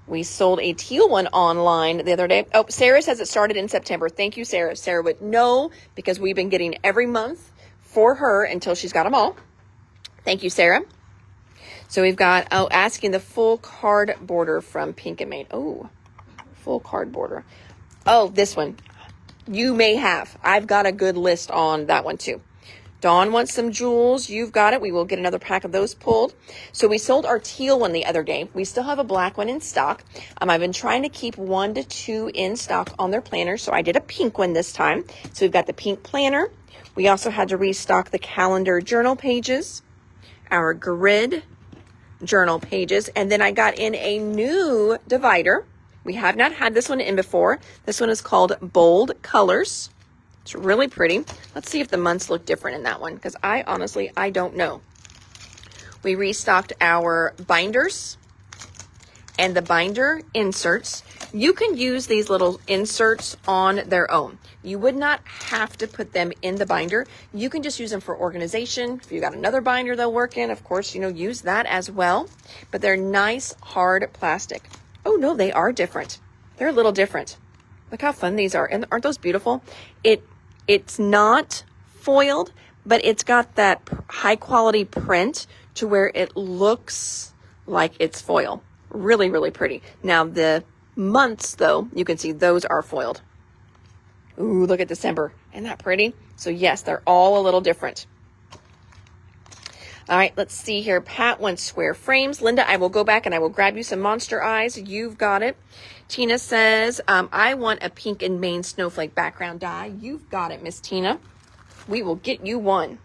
We sold a teal one online the other day. Oh, Sarah says it started in September. Thank you, Sarah. Sarah would know because we've been getting every month for her until she's got them all. Thank you, Sarah. So we've got, asking the full card border from Pink and Main. Oh, full card border. Oh, this one. You may have. I've got a good list on that one too. Dawn wants some jewels. You've got it. We will get another pack of those pulled. So we sold our teal one the other day. We still have a black one in stock. I've been trying to keep 1 to 2 in stock on their planners. So I did a pink one this time. So we've got the pink planner. We also had to restock the calendar journal pages, our grid journal pages. And then I got in a new divider. We have not had this one in before. This one is called Bold Colors. It's really pretty. Let's see if the months look different in that one, because I don't know. We restocked our binders and the binder inserts. You can use these little inserts on their own. You would not have to put them in the binder. You can just use them for organization. If you got another binder they'll work in, of course, use that as well. But they're nice, hard plastic. Oh no, they are different. They're a little different. Look how fun these are. And aren't those beautiful? It's not foiled, but it's got that high quality print to where it looks like it's foil. Really, really pretty. Now the months though, you can see those are foiled. Ooh, look at December. Isn't that pretty? So yes, they're all a little different. All right, let's see here. Pat wants square frames. Linda, I will go back and I will grab you some monster eyes. You've got it. Tina says, I want a pink and Maine snowflake background die. You've got it, Miss Tina. We will get you one.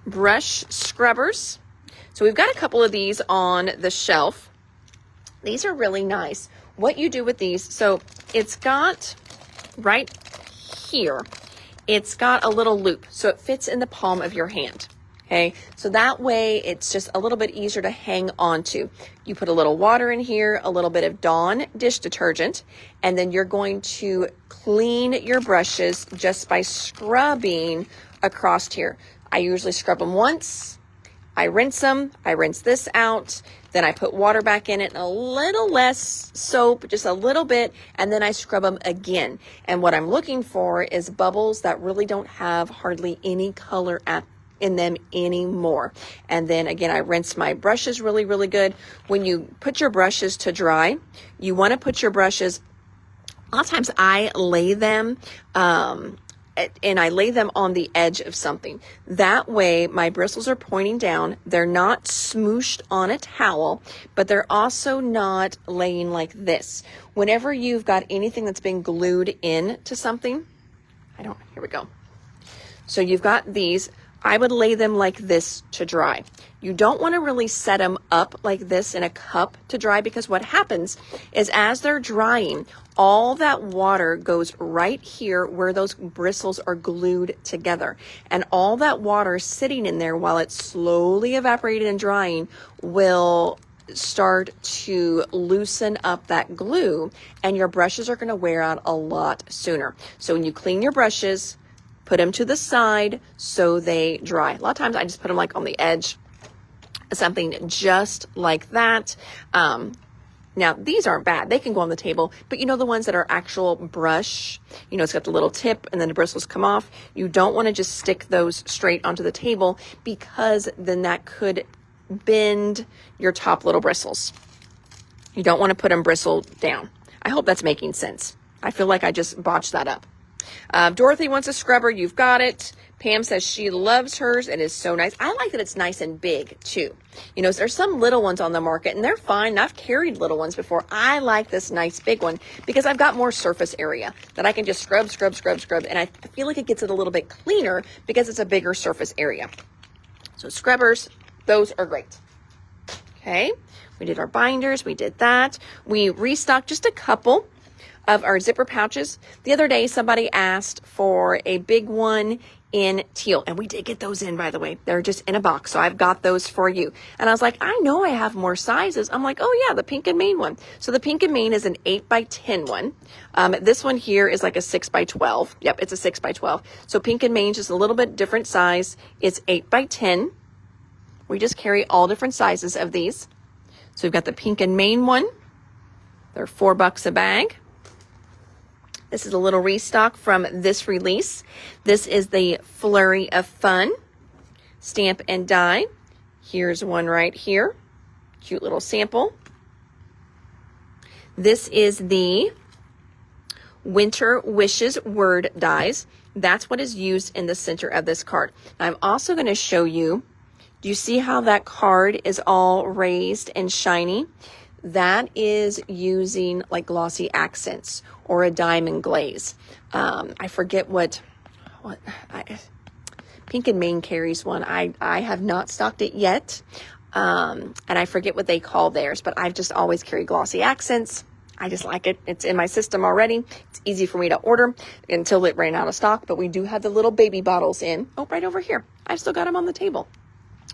Brush scrubbers. So we've got a couple of these on the shelf. These are really nice. What you do with these, so it's got right here, it's got a little loop, so it fits in the palm of your hand. Okay, so that way it's just a little bit easier to hang on to. You put a little water in here, a little bit of Dawn dish detergent, and then you're going to clean your brushes just by scrubbing across here. I usually scrub them once. I rinse them. I rinse this out. Then I put water back in it and a little less soap, just a little bit, and then I scrub them again. And what I'm looking for is bubbles that really don't have hardly any color in them anymore. And then again, I rinse my brushes really, really good. When you put your brushes to dry, you want to put your brushes, a lot of times I lay them, and I lay them on the edge of something. That way my bristles are pointing down. They're not smooshed on a towel, but they're also not laying like this. Whenever you've got anything that's been glued in to something, here we go. So you've got these. I would lay them like this to dry. You don't want to really set them up like this in a cup to dry, because what happens is as they're drying, all that water goes right here where those bristles are glued together. And all that water sitting in there while it's slowly evaporating and drying will start to loosen up that glue, and your brushes are going to wear out a lot sooner. So when you clean your brushes, put them to the side so they dry. A lot of times I just put them like on the edge, something just like that. Now these aren't bad. They can go on the table, but the ones that are actual brush, it's got the little tip and then the bristles come off. You don't want to just stick those straight onto the table, because then that could bend your top little bristles. You don't want to put them bristle down. I hope that's making sense. I feel like I just botched that up. Dorothy wants a scrubber. You've got it. Pam says she loves hers. It is so nice. I like that it's nice and big too. There's some little ones on the market and they're fine. I've carried little ones before. I like this nice big one because I've got more surface area that I can just scrub. And I feel like it gets it a little bit cleaner because it's a bigger surface area. So scrubbers, those are great. Okay. We did our binders. We did that. We restocked just a couple of our zipper pouches. The other day, somebody asked for a big one in teal, and we did get those in, by the way. They're just in a box, so I've got those for you. And I was like, I know I have more sizes. I'm like, oh yeah, the pink and Maine one. So the pink and Maine is an 8x10 one. This one here is like a 6x12. Yep, it's a 6x12. So pink and Maine, just a little bit different size. It's 8x10. We just carry all different sizes of these. So we've got the pink and Maine one. They're $4 a bag. This is a little restock from this release. This is the Flurry of Fun stamp and die. Here's one right here. Cute little sample. This is the Winter Wishes word dies. That's what is used in the center of this card. Now, I'm also going to show you, do you see how that card is all raised and shiny? That is using like glossy accents or a diamond glaze. I forget what Pink and Maine carries one. I have not stocked it yet. And I forget what they call theirs, but I've just always carried glossy accents. I just like it. It's in my system already. It's easy for me to order until it ran out of stock, but we do have the little baby bottles in. Oh, right over here. I've still got them on the table.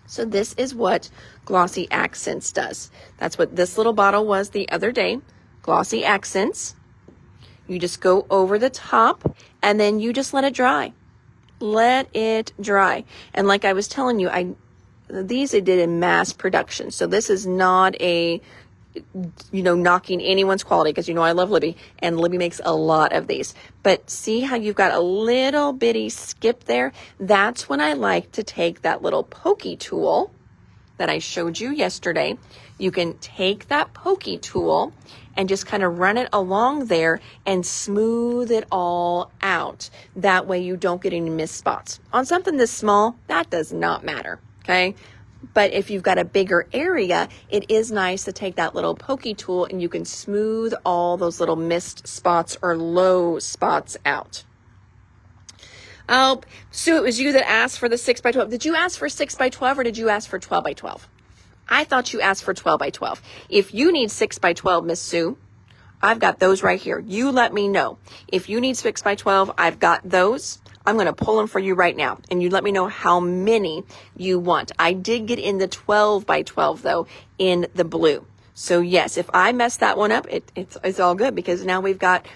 So this is what Glossy Accents does. That's what this little bottle was the other day. Glossy Accents. You just go over the top and then you just let it dry. Let it dry. And like I was telling you, these I did in mass production. So this is not a, knocking anyone's quality, because I love Libby, and Libby makes a lot of these. But see how you've got a little bitty skip there? That's when I like to take that little pokey tool that I showed you yesterday. You can take that pokey tool and just kind of run it along there and smooth it all out. That way you don't get any missed spots. On something this small, that does not matter, okay? But if you've got a bigger area, it is nice to take that little pokey tool and you can smooth all those little missed spots or low spots out. Oh, Sue, it was you that asked for the 6x12. Did you ask for 6x12 or did you ask for 12x12? I thought you asked for 12x12. If you need 6x12, Miss Sue, I've got those right here. You let me know. If you need 6x12, I've got those. I'm going to pull them for you right now, and you let me know how many you want. I did get in the 12x12 though in the blue. So yes, if I mess that one up, it's all good, because now we've got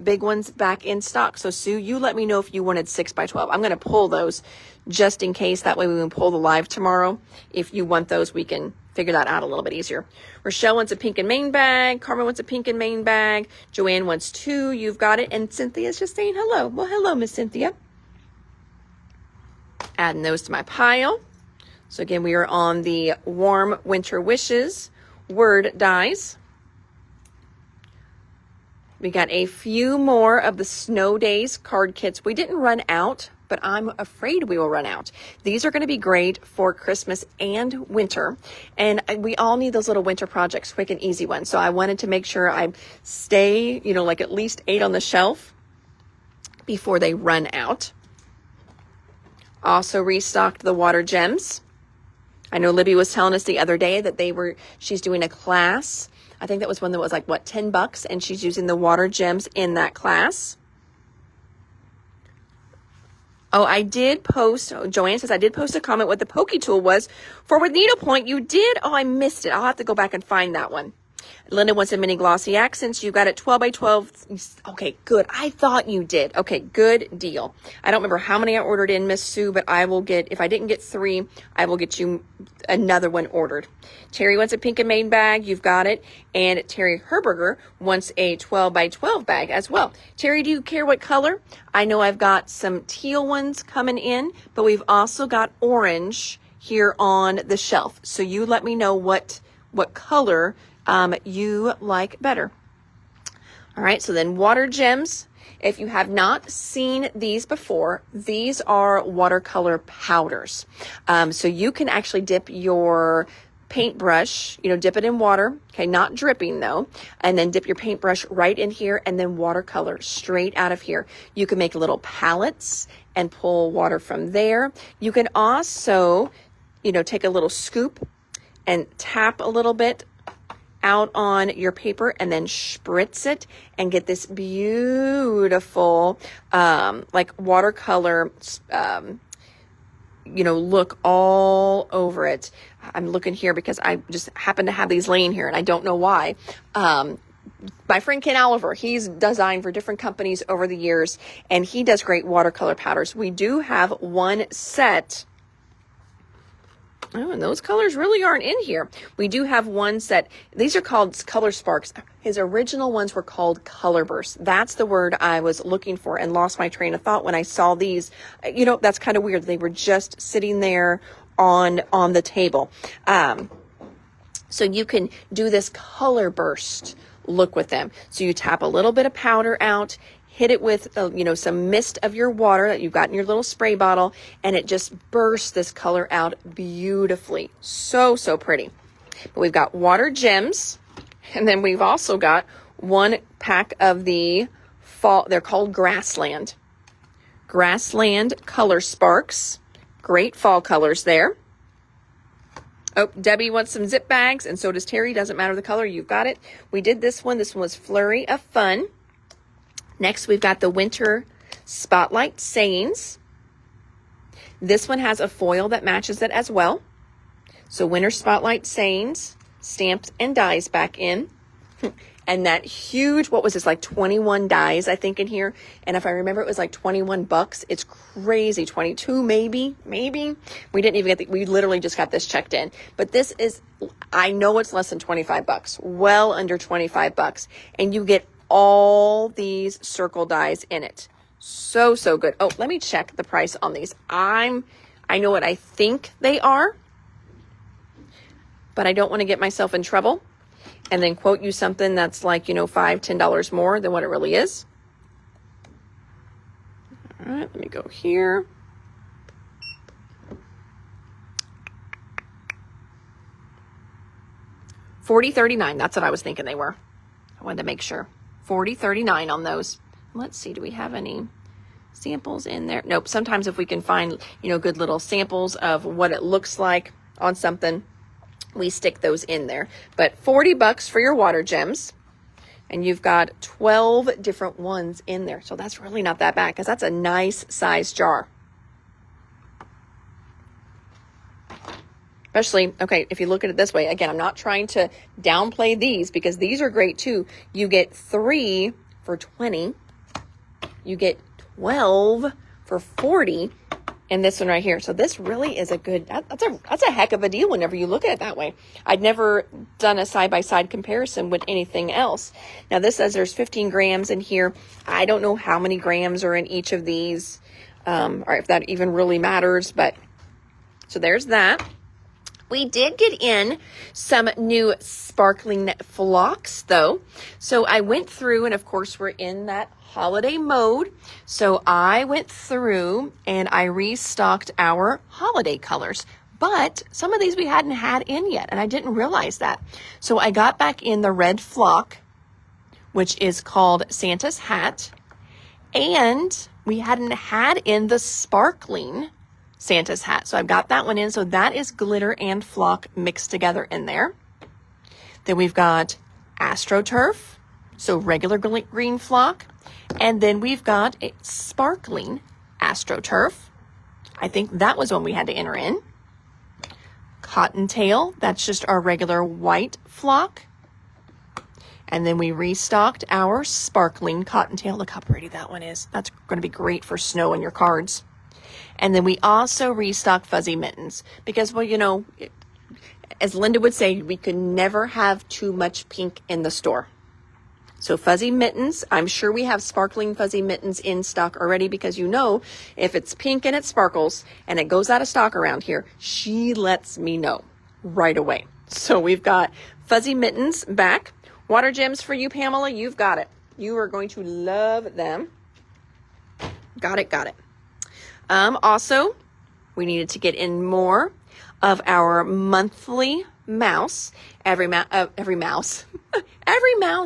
big ones back in stock. So Sue, you let me know if you wanted 6x12. I'm going to pull those just in case. That way we can pull the live tomorrow. If you want those, we can figure that out a little bit easier. Rochelle wants a Pink and Maine bag. Carmen wants a Pink and Maine bag. Joanne wants 2. You've got it. And Cynthia's just saying hello. Well, hello, Miss Cynthia. Adding those to my pile. So again, we are on the Warm Winter Wishes word dies. We got a few more of the Snow Days card kits. We didn't run out, but I'm afraid we will run out. These are going to be great for Christmas and winter. And we all need those little winter projects, quick and easy ones. So I wanted to make sure I stay, like at least 8 on the shelf before they run out. Also restocked the water gems. I know Libby was telling us the other day that she's doing a class. I think that was one that was like, $10, and she's using the water gems in that class. Oh, I did post, Joanne says, I did post a comment what the pokey tool was for with needlepoint. You did? Oh, I missed it. I'll have to go back and find that one. Linda wants a mini glossy accents. You got it 12x12. Okay, good. I thought you did. Okay, good deal. I don't remember how many I ordered in, Miss Sue, but I will get, if I didn't get 3, I will get you another one ordered. Terry wants a Pink and Maine bag. You've got it. And Terry Herberger wants a 12x12 bag as well. Terry, do you care what color? I know I've got some teal ones coming in, but we've also got orange here on the shelf. So you let me know what color you like better. All right, so then water gems. If you have not seen these before, these are watercolor powders. So you can actually dip your paintbrush, dip it in water, okay, not dripping though, and then dip your paintbrush right in here and then watercolor straight out of here. You can make little palettes and pull water from there. You can also, take a little scoop and tap a little bit out on your paper and then spritz it and get this beautiful like watercolor look all over it. I'm looking here because I just happen to have these laying here and I don't know why. My friend Ken Oliver, he's designed for different companies over the years and he does great watercolor powders. We do have one set. Oh, and those colors really aren't in here. We do have one set. These are called Color Sparks. His original ones were called Color Bursts. That's the word I was looking for and lost my train of thought when I saw these. That's kind of weird. They were just sitting there on the table. So you can do this color burst look with them. So you tap a little bit of powder out, hit it with, you know, some mist of your water that you've got in your little spray bottle, and it just bursts this color out beautifully. So, so pretty. But we've got water gems, and then we've also got 1 pack of the fall, they're called Grassland Color Sparks. Great fall colors there. Oh, Debbie wants some zip bags, and so does Terry. Doesn't matter the color, you've got it. We did this one. This one was Flurry of Fun. Next, we've got the Winter Spotlight Sayings. This one has a foil that matches it as well. So Winter Spotlight Sayings, stamps and dies back in. And that huge, what was this, like 21 dies, I think, in here. And if I remember, it was like 21 bucks. It's crazy. 22, maybe. We didn't even we literally just got this checked in. But this is, I know it's less than 25 bucks, well under 25 bucks. And you get all these circle dies in it. So, so good. Oh, let me check the price on these. I know what I think they are, but I don't want to get myself in trouble and then quote you something that's like, you know, $5, $10 more than what it really is. All right, let me go here. $40.39. That's what I was thinking they were. I wanted to make sure. $40.39 on those. Let's see, do we have any samples in there? Nope. Sometimes if we can find, you know, good little samples of what it looks like on something, we stick those in there. But 40 bucks for your water gems, and you've got 12 different ones in there. So that's really not that bad, because that's a nice size jar. Especially, okay, if you look at it this way, again, I'm not trying to downplay these, because these are great too. You get 3 for 20. You get 12 for 40. And this one right here. So this really is a good, that's a heck of a deal whenever you look at it that way. I'd never done a side-by-side comparison with anything else. Now this says there's 15 grams in here. I don't know how many grams are in each of these, or if that even really matters, but so there's that. We did get in some new sparkling flocks though. So I went through, and of course we're in that holiday mode. So I went through and I restocked our holiday colors, but some of these we hadn't had in yet, and I didn't realize that. So I got back in the red flock, which is called Santa's Hat, and we hadn't had in the sparkling Santa's Hat. So I've got that one in. So that is glitter and flock mixed together in there. Then we've got AstroTurf, so regular green flock. And then we've got a sparkling AstroTurf. I think that was one we had to enter in. Cottontail, that's just our regular white flock. And then we restocked our sparkling Cottontail. Look how pretty that one is. That's going to be great for snow in your cards. And then we also restocked Fuzzy Mittens because, well, you know, as Linda would say, we could never have too much pink in the store. So Fuzzy Mittens, I'm sure we have sparkling Fuzzy Mittens in stock already, because, you know, if it's pink and it sparkles and it goes out of stock around here, she lets me know right away. So we've got Fuzzy Mittens back. Water gems for you, Pamela. You've got it. You are going to love them. Got it. Also, we needed to get in more of our monthly mouse. Every mouse,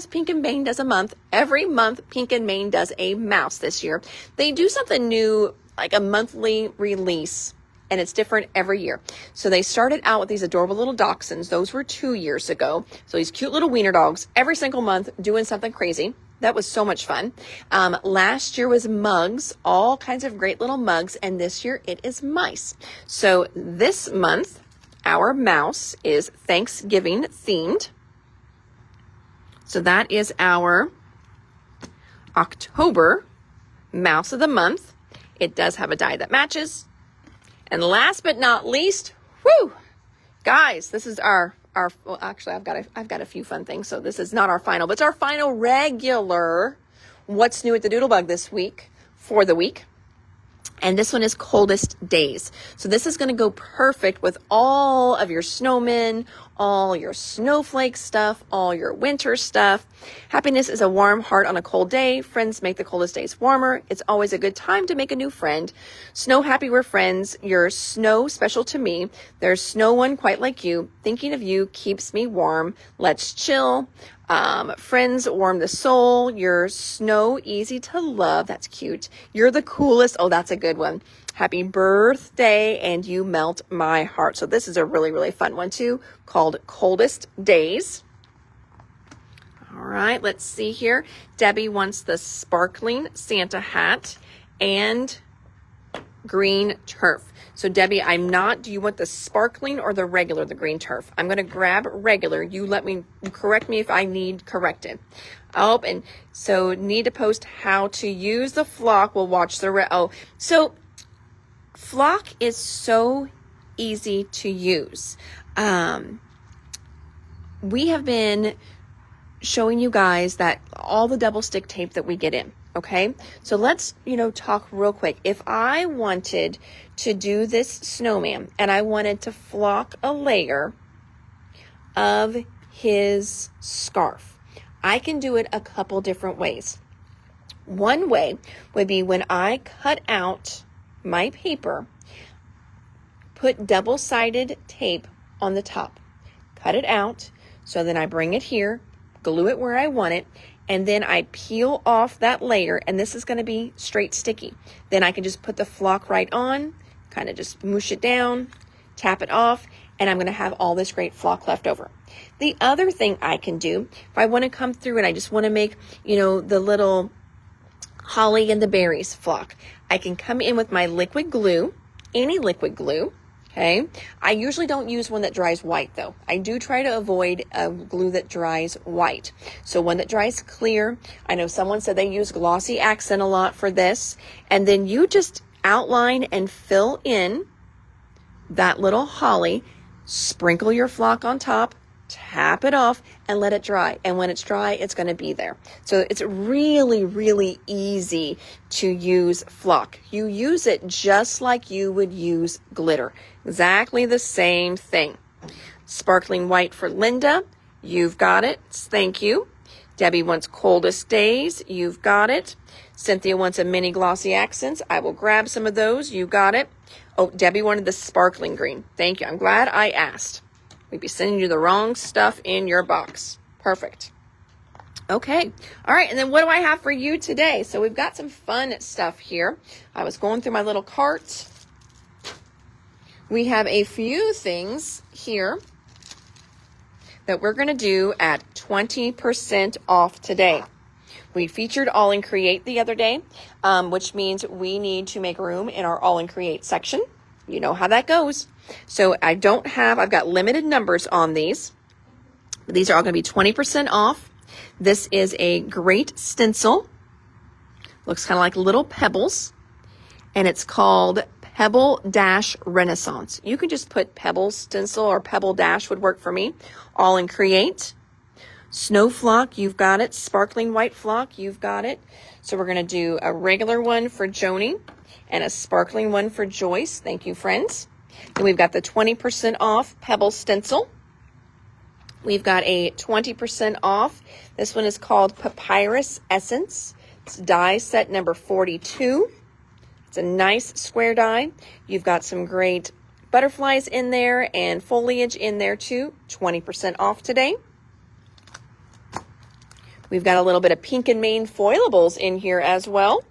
Pink and Bane does a month. Every month, Pink and Bane does a mouse this year. They do something new, like a monthly release, and it's different every year. So they started out with these adorable little dachshunds. Those were 2 years ago. So these cute little wiener dogs every single month doing something crazy. That was so much fun. Last year was mugs, all kinds of great little mugs, and this year it is mice. So this month, our mouse is Thanksgiving themed. So that is our October mouse of the month. It does have a die that matches. And last but not least, guys, this is our well, actually, I've got a few fun things. So this is not our final, but it's our final regular What's New at the Doodlebug this week for the week. And this one is Coldest Days. So this is going to go perfect with all of your snowmen, all your snowflake stuff, all your winter stuff. Happiness is a warm heart on a cold day. Friends make the coldest days warmer. It's always a good time to make a new friend. Snow happy, we're friends. You're snow special to me. There's no one quite like you. Thinking of you keeps me warm. Let's chill. Friends warm the soul. You're snow easy to love. That's cute. You're the coolest. Oh, that's a good one. Happy birthday, and you melt my heart. So this is a really, really fun one too, called Coldest Days. All right, let's see here. Debbie wants the sparkling Santa hat and green turf. So Debbie, do you want the sparkling or the regular, the green turf? I'm going to grab regular. You correct me if I need corrected. Oh, and so need to post how to use the flock. We'll watch the, so flock is so easy to use. We have been showing you guys that all the double stick tape that we get in. Okay, so let's, talk real quick. If I wanted to do this snowman and I wanted to flock a layer of his scarf, I can do it a couple different ways. One way would be when I cut out my paper, put double-sided tape on the top, cut it out, so then I bring it here, glue it where I want it, and then I peel off that layer, and this is going to be straight sticky. Then I can just put the flock right on, kind of just moosh it down, tap it off, and I'm going to have all this great flock left over. The other thing I can do, if I want to come through and I just want to make, the little holly and the berries flock, I can come in with my liquid glue, any liquid glue. Okay, I usually don't use one that dries white though. I do try to avoid a glue that dries white. So one that dries clear. I know someone said they use glossy accent a lot for this. And then you just outline and fill in that little holly, sprinkle your flock on top, tap it off, and let it dry. And when it's dry, it's going to be there. So it's really, really easy to use flock. You use it just like you would use glitter. Exactly the same thing. Sparkling white for Linda. You've got it. Thank you. Debbie wants coldest days. You've got it. Cynthia wants a mini glossy accents. I will grab some of those. You got it. Oh, Debbie wanted the sparkling green. Thank you. I'm glad I asked. We'd be sending you the wrong stuff in your box. Perfect. Okay. All right. And then what do I have for you today? So we've got some fun stuff here. I was going through my little cart. We have a few things here that we're going to do at 20% off today. We featured All in Create the other day, which means we need to make room in our All in Create section. You know how that goes. So I've got limited numbers on these. These are all going to be 20% off. This is a great stencil. Looks kind of like little pebbles. And it's called Pebble Dash Renaissance. You can just put Pebble Stencil or Pebble Dash would work for me. All in Create. Snow Flock, you've got it. Sparkling White Flock, you've got it. So we're going to do a regular one for Joni and a sparkling one for Joyce. Thank you, friends. Then we've got the 20% off Pebble Stencil. We've got a 20% off. This one is called Papyrus Essence. It's die set number 42. It's a nice square die. You've got some great butterflies in there and foliage in there too. 20% off today. We've got a little bit of Pink and Main foilables in here as well.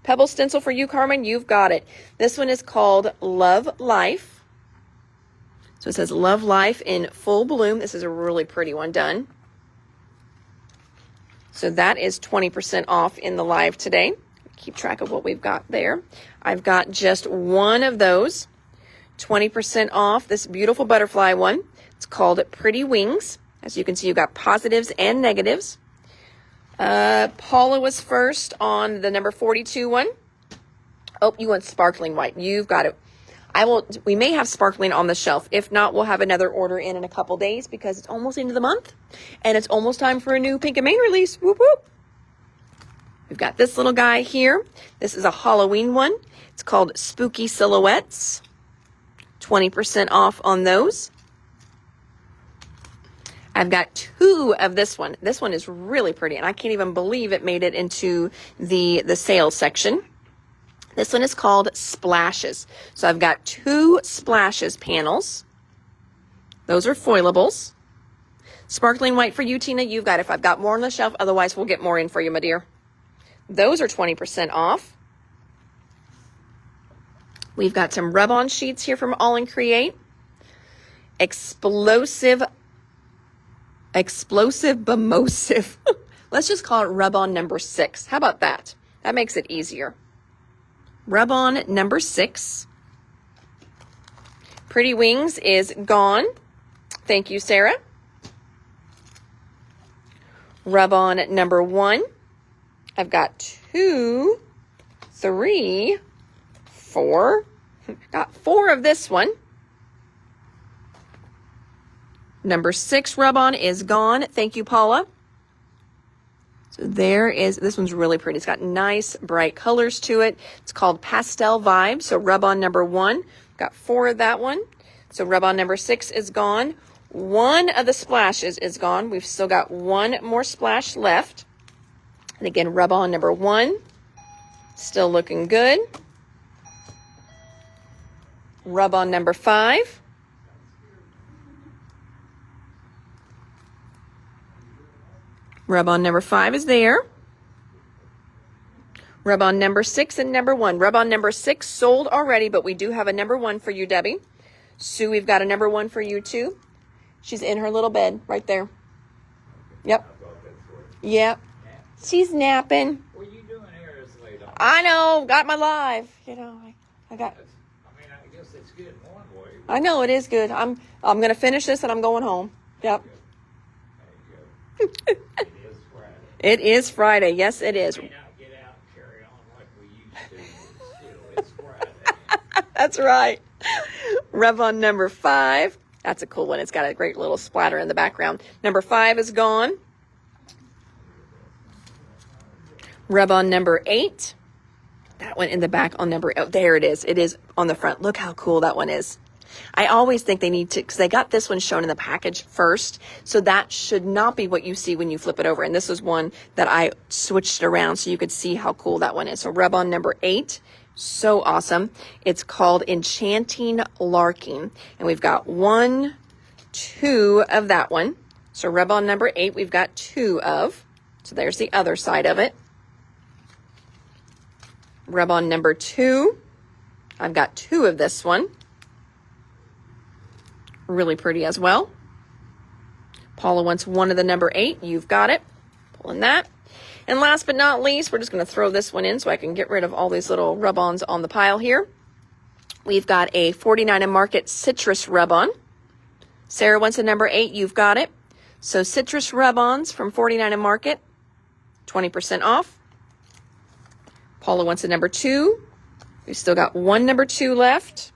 Pebble Stencil for you, Carmen. You've got it. This one is called Love Life. So it says Love Life in full bloom. This is a really pretty one done. So that is 20% off in the live today. Keep track of what we've got there. I've got just one of those. 20% off this beautiful butterfly one. It's called Pretty Wings. As you can see, you've got positives and negatives. Paula was first on the number 42 one. Oh, you want sparkling white. You've got it. We may have sparkling on the shelf. If not, we'll have another order in a couple days because it's almost into the month and it's almost time for a new Pink and Main release. Whoop, whoop. We've got this little guy here. This is a Halloween one. It's called Spooky Silhouettes. 20% off on those. I've got 2 of this one. This one is really pretty, and I can't even believe it made it into the sales section. This one is called Splashes. So I've got 2 Splashes panels. Those are foilables. Sparkling white for you, Tina. You've got it. If I've got more on the shelf, otherwise we'll get more in for you, my dear. Those are 20% off. We've got some rub-on sheets here from All in Create. Explosive Bimosive. Let's just call it rub-on number 6. How about that? That makes it easier. Rub-on number 6. Pretty Wings is gone. Thank you, Sarah. Rub-on number 1. I've got 2, 3, 4. Got 4 of this one. Number 6 rub-on is gone. Thank you, Paula. So there is, this one's really pretty. It's got nice bright colors to it. It's called Pastel Vibes. So rub-on number 1. Got 4 of that one. So rub-on number 6 is gone. 1 of the splashes is gone. We've still got 1 more splash left. And again, rub-on number 1. Still looking good. Rub-on number 5. Rub-on number 5 is there. Rub-on number 6 and number 1. Rub-on number 6 sold already, but we do have a number 1 for you, Debbie. Sue, we've got a number 1 for you, too. She's in her little bed right there. Yep. Yep. She's napping. What are you doing here this late on? I know. Got my live. You know, I got. I mean, I guess it's good in one way. I know it is good. I'm gonna finish this and I'm going home. Yep. There you go. It is Friday. It is Friday. Yes, it is. We may not get out and carry on like we used to, but still, it's Friday. That's right. Rub-on number 5. That's a cool one. It's got a great little splatter in the background. Number 5 is gone. Rub-on number 8. That one in the back on number, oh, there it is. It is on the front. Look how cool that one is. I always think they need to, because they got this one shown in the package first, so that should not be what you see when you flip it over. And this is one that I switched around so you could see how cool that one is. So rub-on number 8, so awesome. It's called Enchanting Larking, and we've got 1, 2 of that one. So rub-on number 8, we've got 2 of. So there's the other side of it. Rub-on number 2, I've got 2 of this one. Really pretty as well. Paula wants 1 of the number 8. You've got it. Pulling that. And last but not least, we're just going to throw this one in so I can get rid of all these little rub-ons on the pile here. We've got a 49 and Market Citrus rub-on. Sarah wants a number 8. You've got it. So citrus rub-ons from 49 and Market, 20% off. Paula wants a number 2. We've still got 1 number 2 left.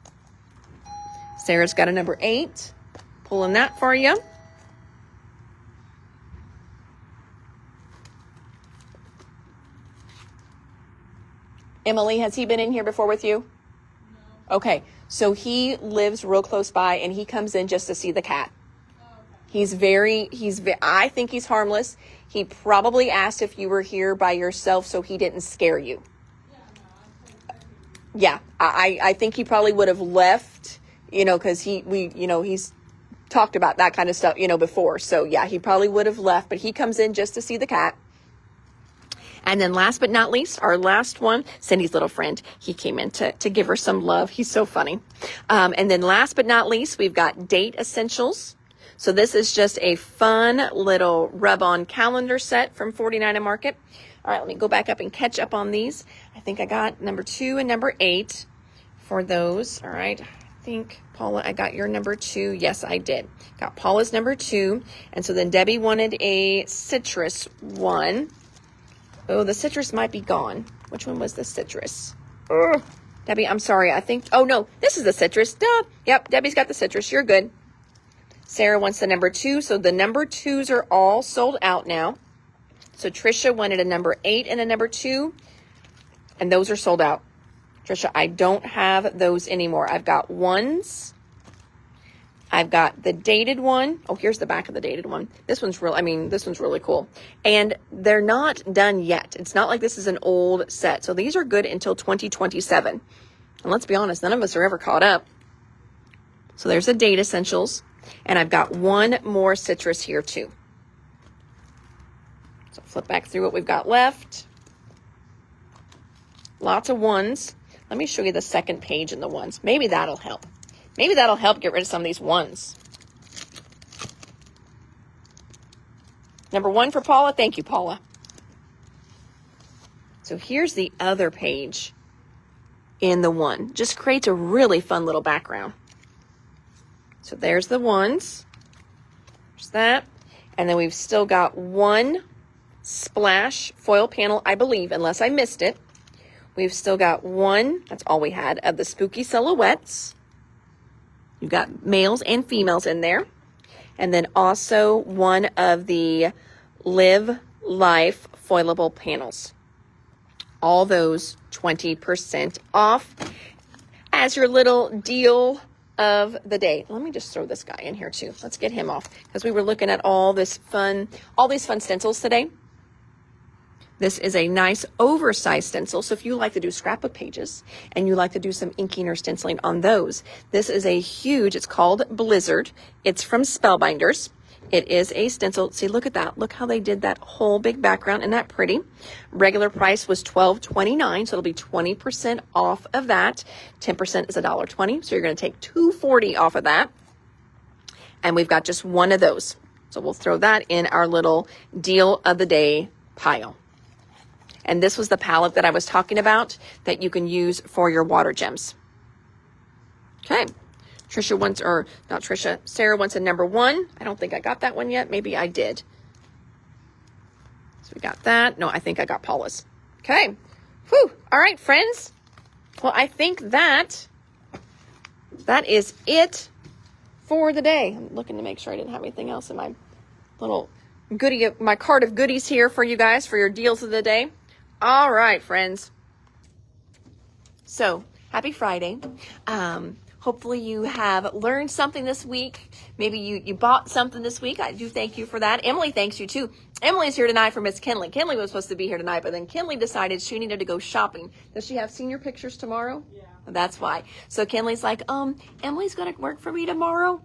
Sarah's got a number 8. Pulling that for you. Emily, has he been in here before with you? No. Okay, so he lives real close by and he comes in just to see the cat. Oh, okay. I think he's harmless. He probably asked if you were here by yourself so he didn't scare you. Yeah, I think he probably would have left, because he's talked about that kind of stuff, before. So yeah, he probably would have left, but he comes in just to see the cat. And then last but not least, our last one, Cindy's little friend, he came in to give her some love. He's so funny. And then last but not least, we've got Date Essentials. So this is just a fun little rub-on calendar set from 49 and Market. All right, let me go back up and catch up on these. I think I got number 2 and number 8 for those. All right, I think, Paula, I got your number 2. Yes, I did. Got Paula's number 2. And so then Debbie wanted a citrus one. Oh, the citrus might be gone. Which one was the citrus? Ugh. Debbie, I'm sorry. I think, oh no, this is the citrus. Duh. Yep, Debbie's got the citrus. You're good. Sarah wants the number 2. So the number 2s are all sold out now. So Trisha wanted a number 8 and a number 2. And those are sold out. Trisha, I don't have those anymore. I've got 1s, I've got the dated one. Oh, here's the back of the dated one. This one's real. I mean, this one's really cool. And they're not done yet. It's not like this is an old set. So these are good until 2027. And let's be honest, none of us are ever caught up. So there's the Date Essentials. And I've got one more citrus here too. So flip back through what we've got left. Lots of ones. Let me show you the second page in the ones. Maybe that'll help. Maybe that'll help get rid of some of these ones. Number 1 for Paula. Thank you, Paula. So here's the other page in the one. Just creates a really fun little background. So there's the ones. There's that. And then we've still got one splash foil panel, I believe, unless I missed it. We've still got one, that's all we had, of the Spooky Silhouettes. You've got males and females in there. And then also one of the Live Life foilable panels. All those 20% off as your little deal of the day. Let me just throw this guy in here too. Let's get him off because we were looking at all these fun stencils today. This is a nice oversized stencil. So if you like to do scrapbook pages and you like to do some inking or stenciling on those, this is a huge, it's called Blizzard. It's from Spellbinders. It is a stencil. See, look at that. Look how they did that whole big background. Isn't that pretty? Regular price was $12.29, so it'll be 20% off of that. 10% is $1.20, so you're going to take $2.40 off of that. And we've got just one of those. So we'll throw that in our little deal of the day pile. And this was the palette that I was talking about that you can use for your water gems. Okay. Trisha wants, or not Trisha, Sarah wants a number 1. I don't think I got that one yet. Maybe I did. So we got that. No, I think I got Paula's. Okay. Whew. All right, friends. Well, I think that is it for the day. I'm looking to make sure I didn't have anything else in my little goodie, my cart of goodies here for you guys for your deals of the day. All right, friends. So happy Friday. Hopefully you have learned something this week. Maybe you bought something this week. I do thank you for that. Emily thanks you too. Emily's here tonight for Miss Kinley. Kinley was supposed to be here tonight, but then Kinley decided she needed to go shopping. Does she have senior pictures tomorrow? Yeah. That's why. So Kinley's like, Emily's going to work for me tomorrow.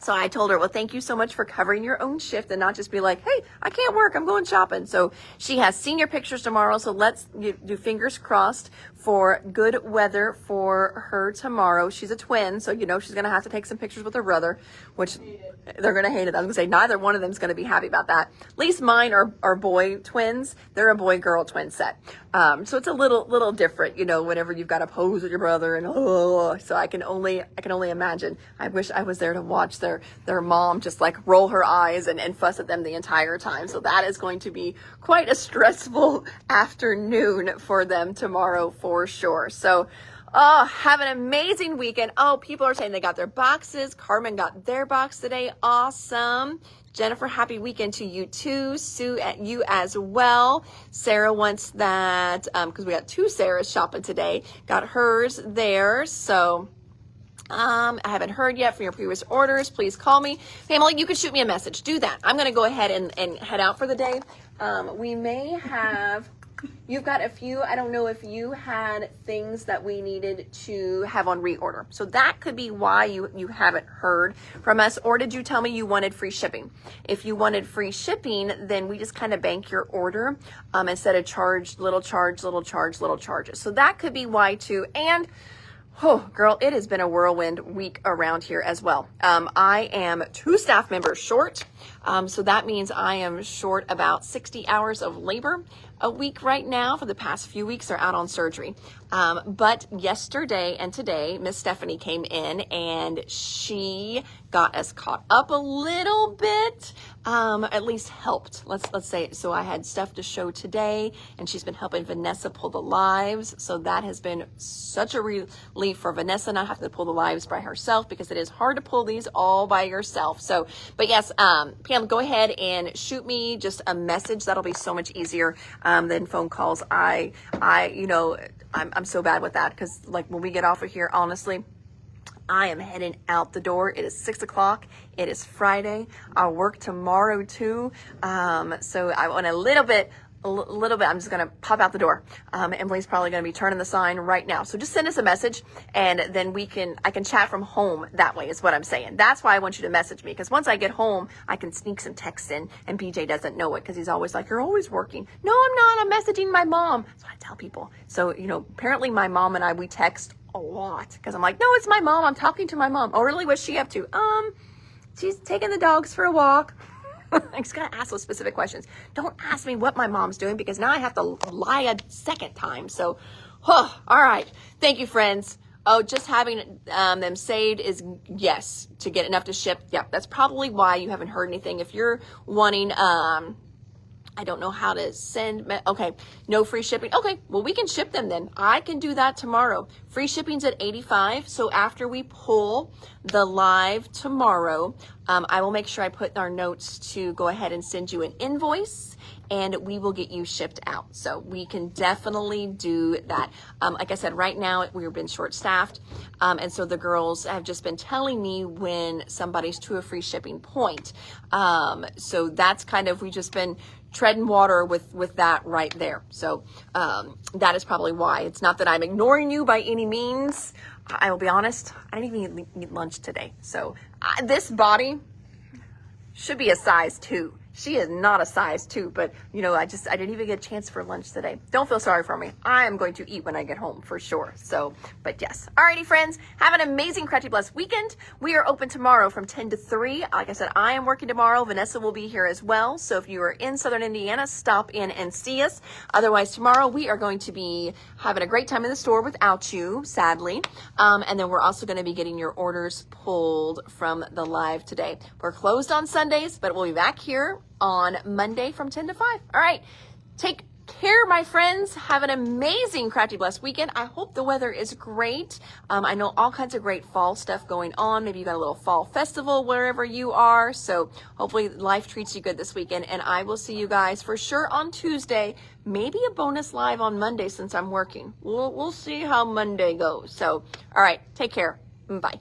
So I told her, well, thank you so much for covering your own shift and not just be like, hey, I can't work, I'm going shopping. So she has senior pictures tomorrow. So let's do fingers crossed for good weather for her tomorrow. She's a twin, so she's going to have to take some pictures with her brother, which they're going to hate it. I was going to say neither one of them is going to be happy about that. At least mine are boy twins. They're a boy-girl twin set. So it's a little different, whenever you've got to pose with your brother and so I can only imagine. I wish I was there to watch their mom just like roll her eyes and fuss at them the entire time. So that is going to be quite a stressful afternoon for them tomorrow for sure. So have an amazing weekend. People are saying they got their boxes. Carmen got their box today. Awesome. Jennifer, happy weekend to you too. Sue, at you as well. Sarah wants that because we got 2 Sarahs shopping today. Got hers there. So I haven't heard yet from your previous orders. Please call me. Pamela, you can shoot me a message. Do that. I'm going to go ahead and head out for the day. We may have... You've got a few, I don't know if you had things that we needed to have on reorder. So that could be why you haven't heard from us. Or did you tell me you wanted free shipping? If you wanted free shipping, then we just kind of bank your order instead of little charges. So that could be why too. And oh, girl, it has been a whirlwind week around here as well. I am 2 staff members short. So that means I am short about 60 hours of labor a week right now. For the past few weeks, they're out on surgery. But yesterday and today, Miss Stephanie came in and she got us caught up a little bit, at least helped. Let's say, so I had stuff to show today and she's been helping Vanessa pull the lives. So that has been such a relief for Vanessa not having to pull the lives by herself because it is hard to pull these all by yourself. So, but yes, Pam, go ahead and shoot me just a message. That'll be so much easier than phone calls. I'm so bad with that because like when we get off of here, honestly, I am heading out the door. It is 6 o'clock. It is Friday. I'll work tomorrow too. So I want a little bit, I'm just going to pop out the door. Emily's probably going to be turning the sign right now. So just send us a message and then I can chat from home that way is what I'm saying. That's why I want you to message me, because once I get home, I can sneak some texts in and BJ doesn't know it because he's always like, you're always working. No, I'm not. I'm messaging my mom. That's what I tell people. So, apparently my mom and I, we text a lot because I'm like, no, it's my mom. I'm talking to my mom. Oh, really? What's she up to? She's taking the dogs for a walk. I just gotta ask those specific questions. Don't ask me what my mom's doing because now I have to lie a second time. So, all right. Thank you, friends. Oh, just having them saved is yes to get enough to ship. Yeah, that's probably why you haven't heard anything. If you're wanting, I don't know how to send. Okay, no free shipping. Okay, well, we can ship them then. I can do that tomorrow. Free shipping's at $85. So after we pull the live tomorrow, I will make sure I put in our notes to go ahead and send you an invoice and we will get you shipped out. So we can definitely do that. Like I said, right now we've been short staffed. And so the girls have just been telling me when somebody's to a free shipping point. So that's kind of, we've just been treading water with that right there. So that is probably why. It's not that I'm ignoring you by any means. I will be honest, I didn't even eat lunch today. So this body should be a size 2. She is not a size 2, but I didn't even get a chance for lunch today. Don't feel sorry for me. I am going to eat when I get home for sure. So, but yes. Alrighty, friends, have an amazing Crafty Blessed weekend. We are open tomorrow from 10 to 3. Like I said, I am working tomorrow. Vanessa will be here as well. So if you are in Southern Indiana, stop in and see us. Otherwise, tomorrow we are going to be having a great time in the store without you, sadly. And then we're also going to be getting your orders pulled from the live today. We're closed on Sundays, but we'll be back here on Monday from 10 to 5. All right. Take care, my friends. Have an amazing Crafty Blessed weekend. I hope the weather is great. I know all kinds of great fall stuff going on. Maybe you got a little fall festival wherever you are. So hopefully life treats you good this weekend. And I will see you guys for sure on Tuesday. Maybe a bonus live on Monday since I'm working. We'll see how Monday goes. So, all right. Take care. Bye.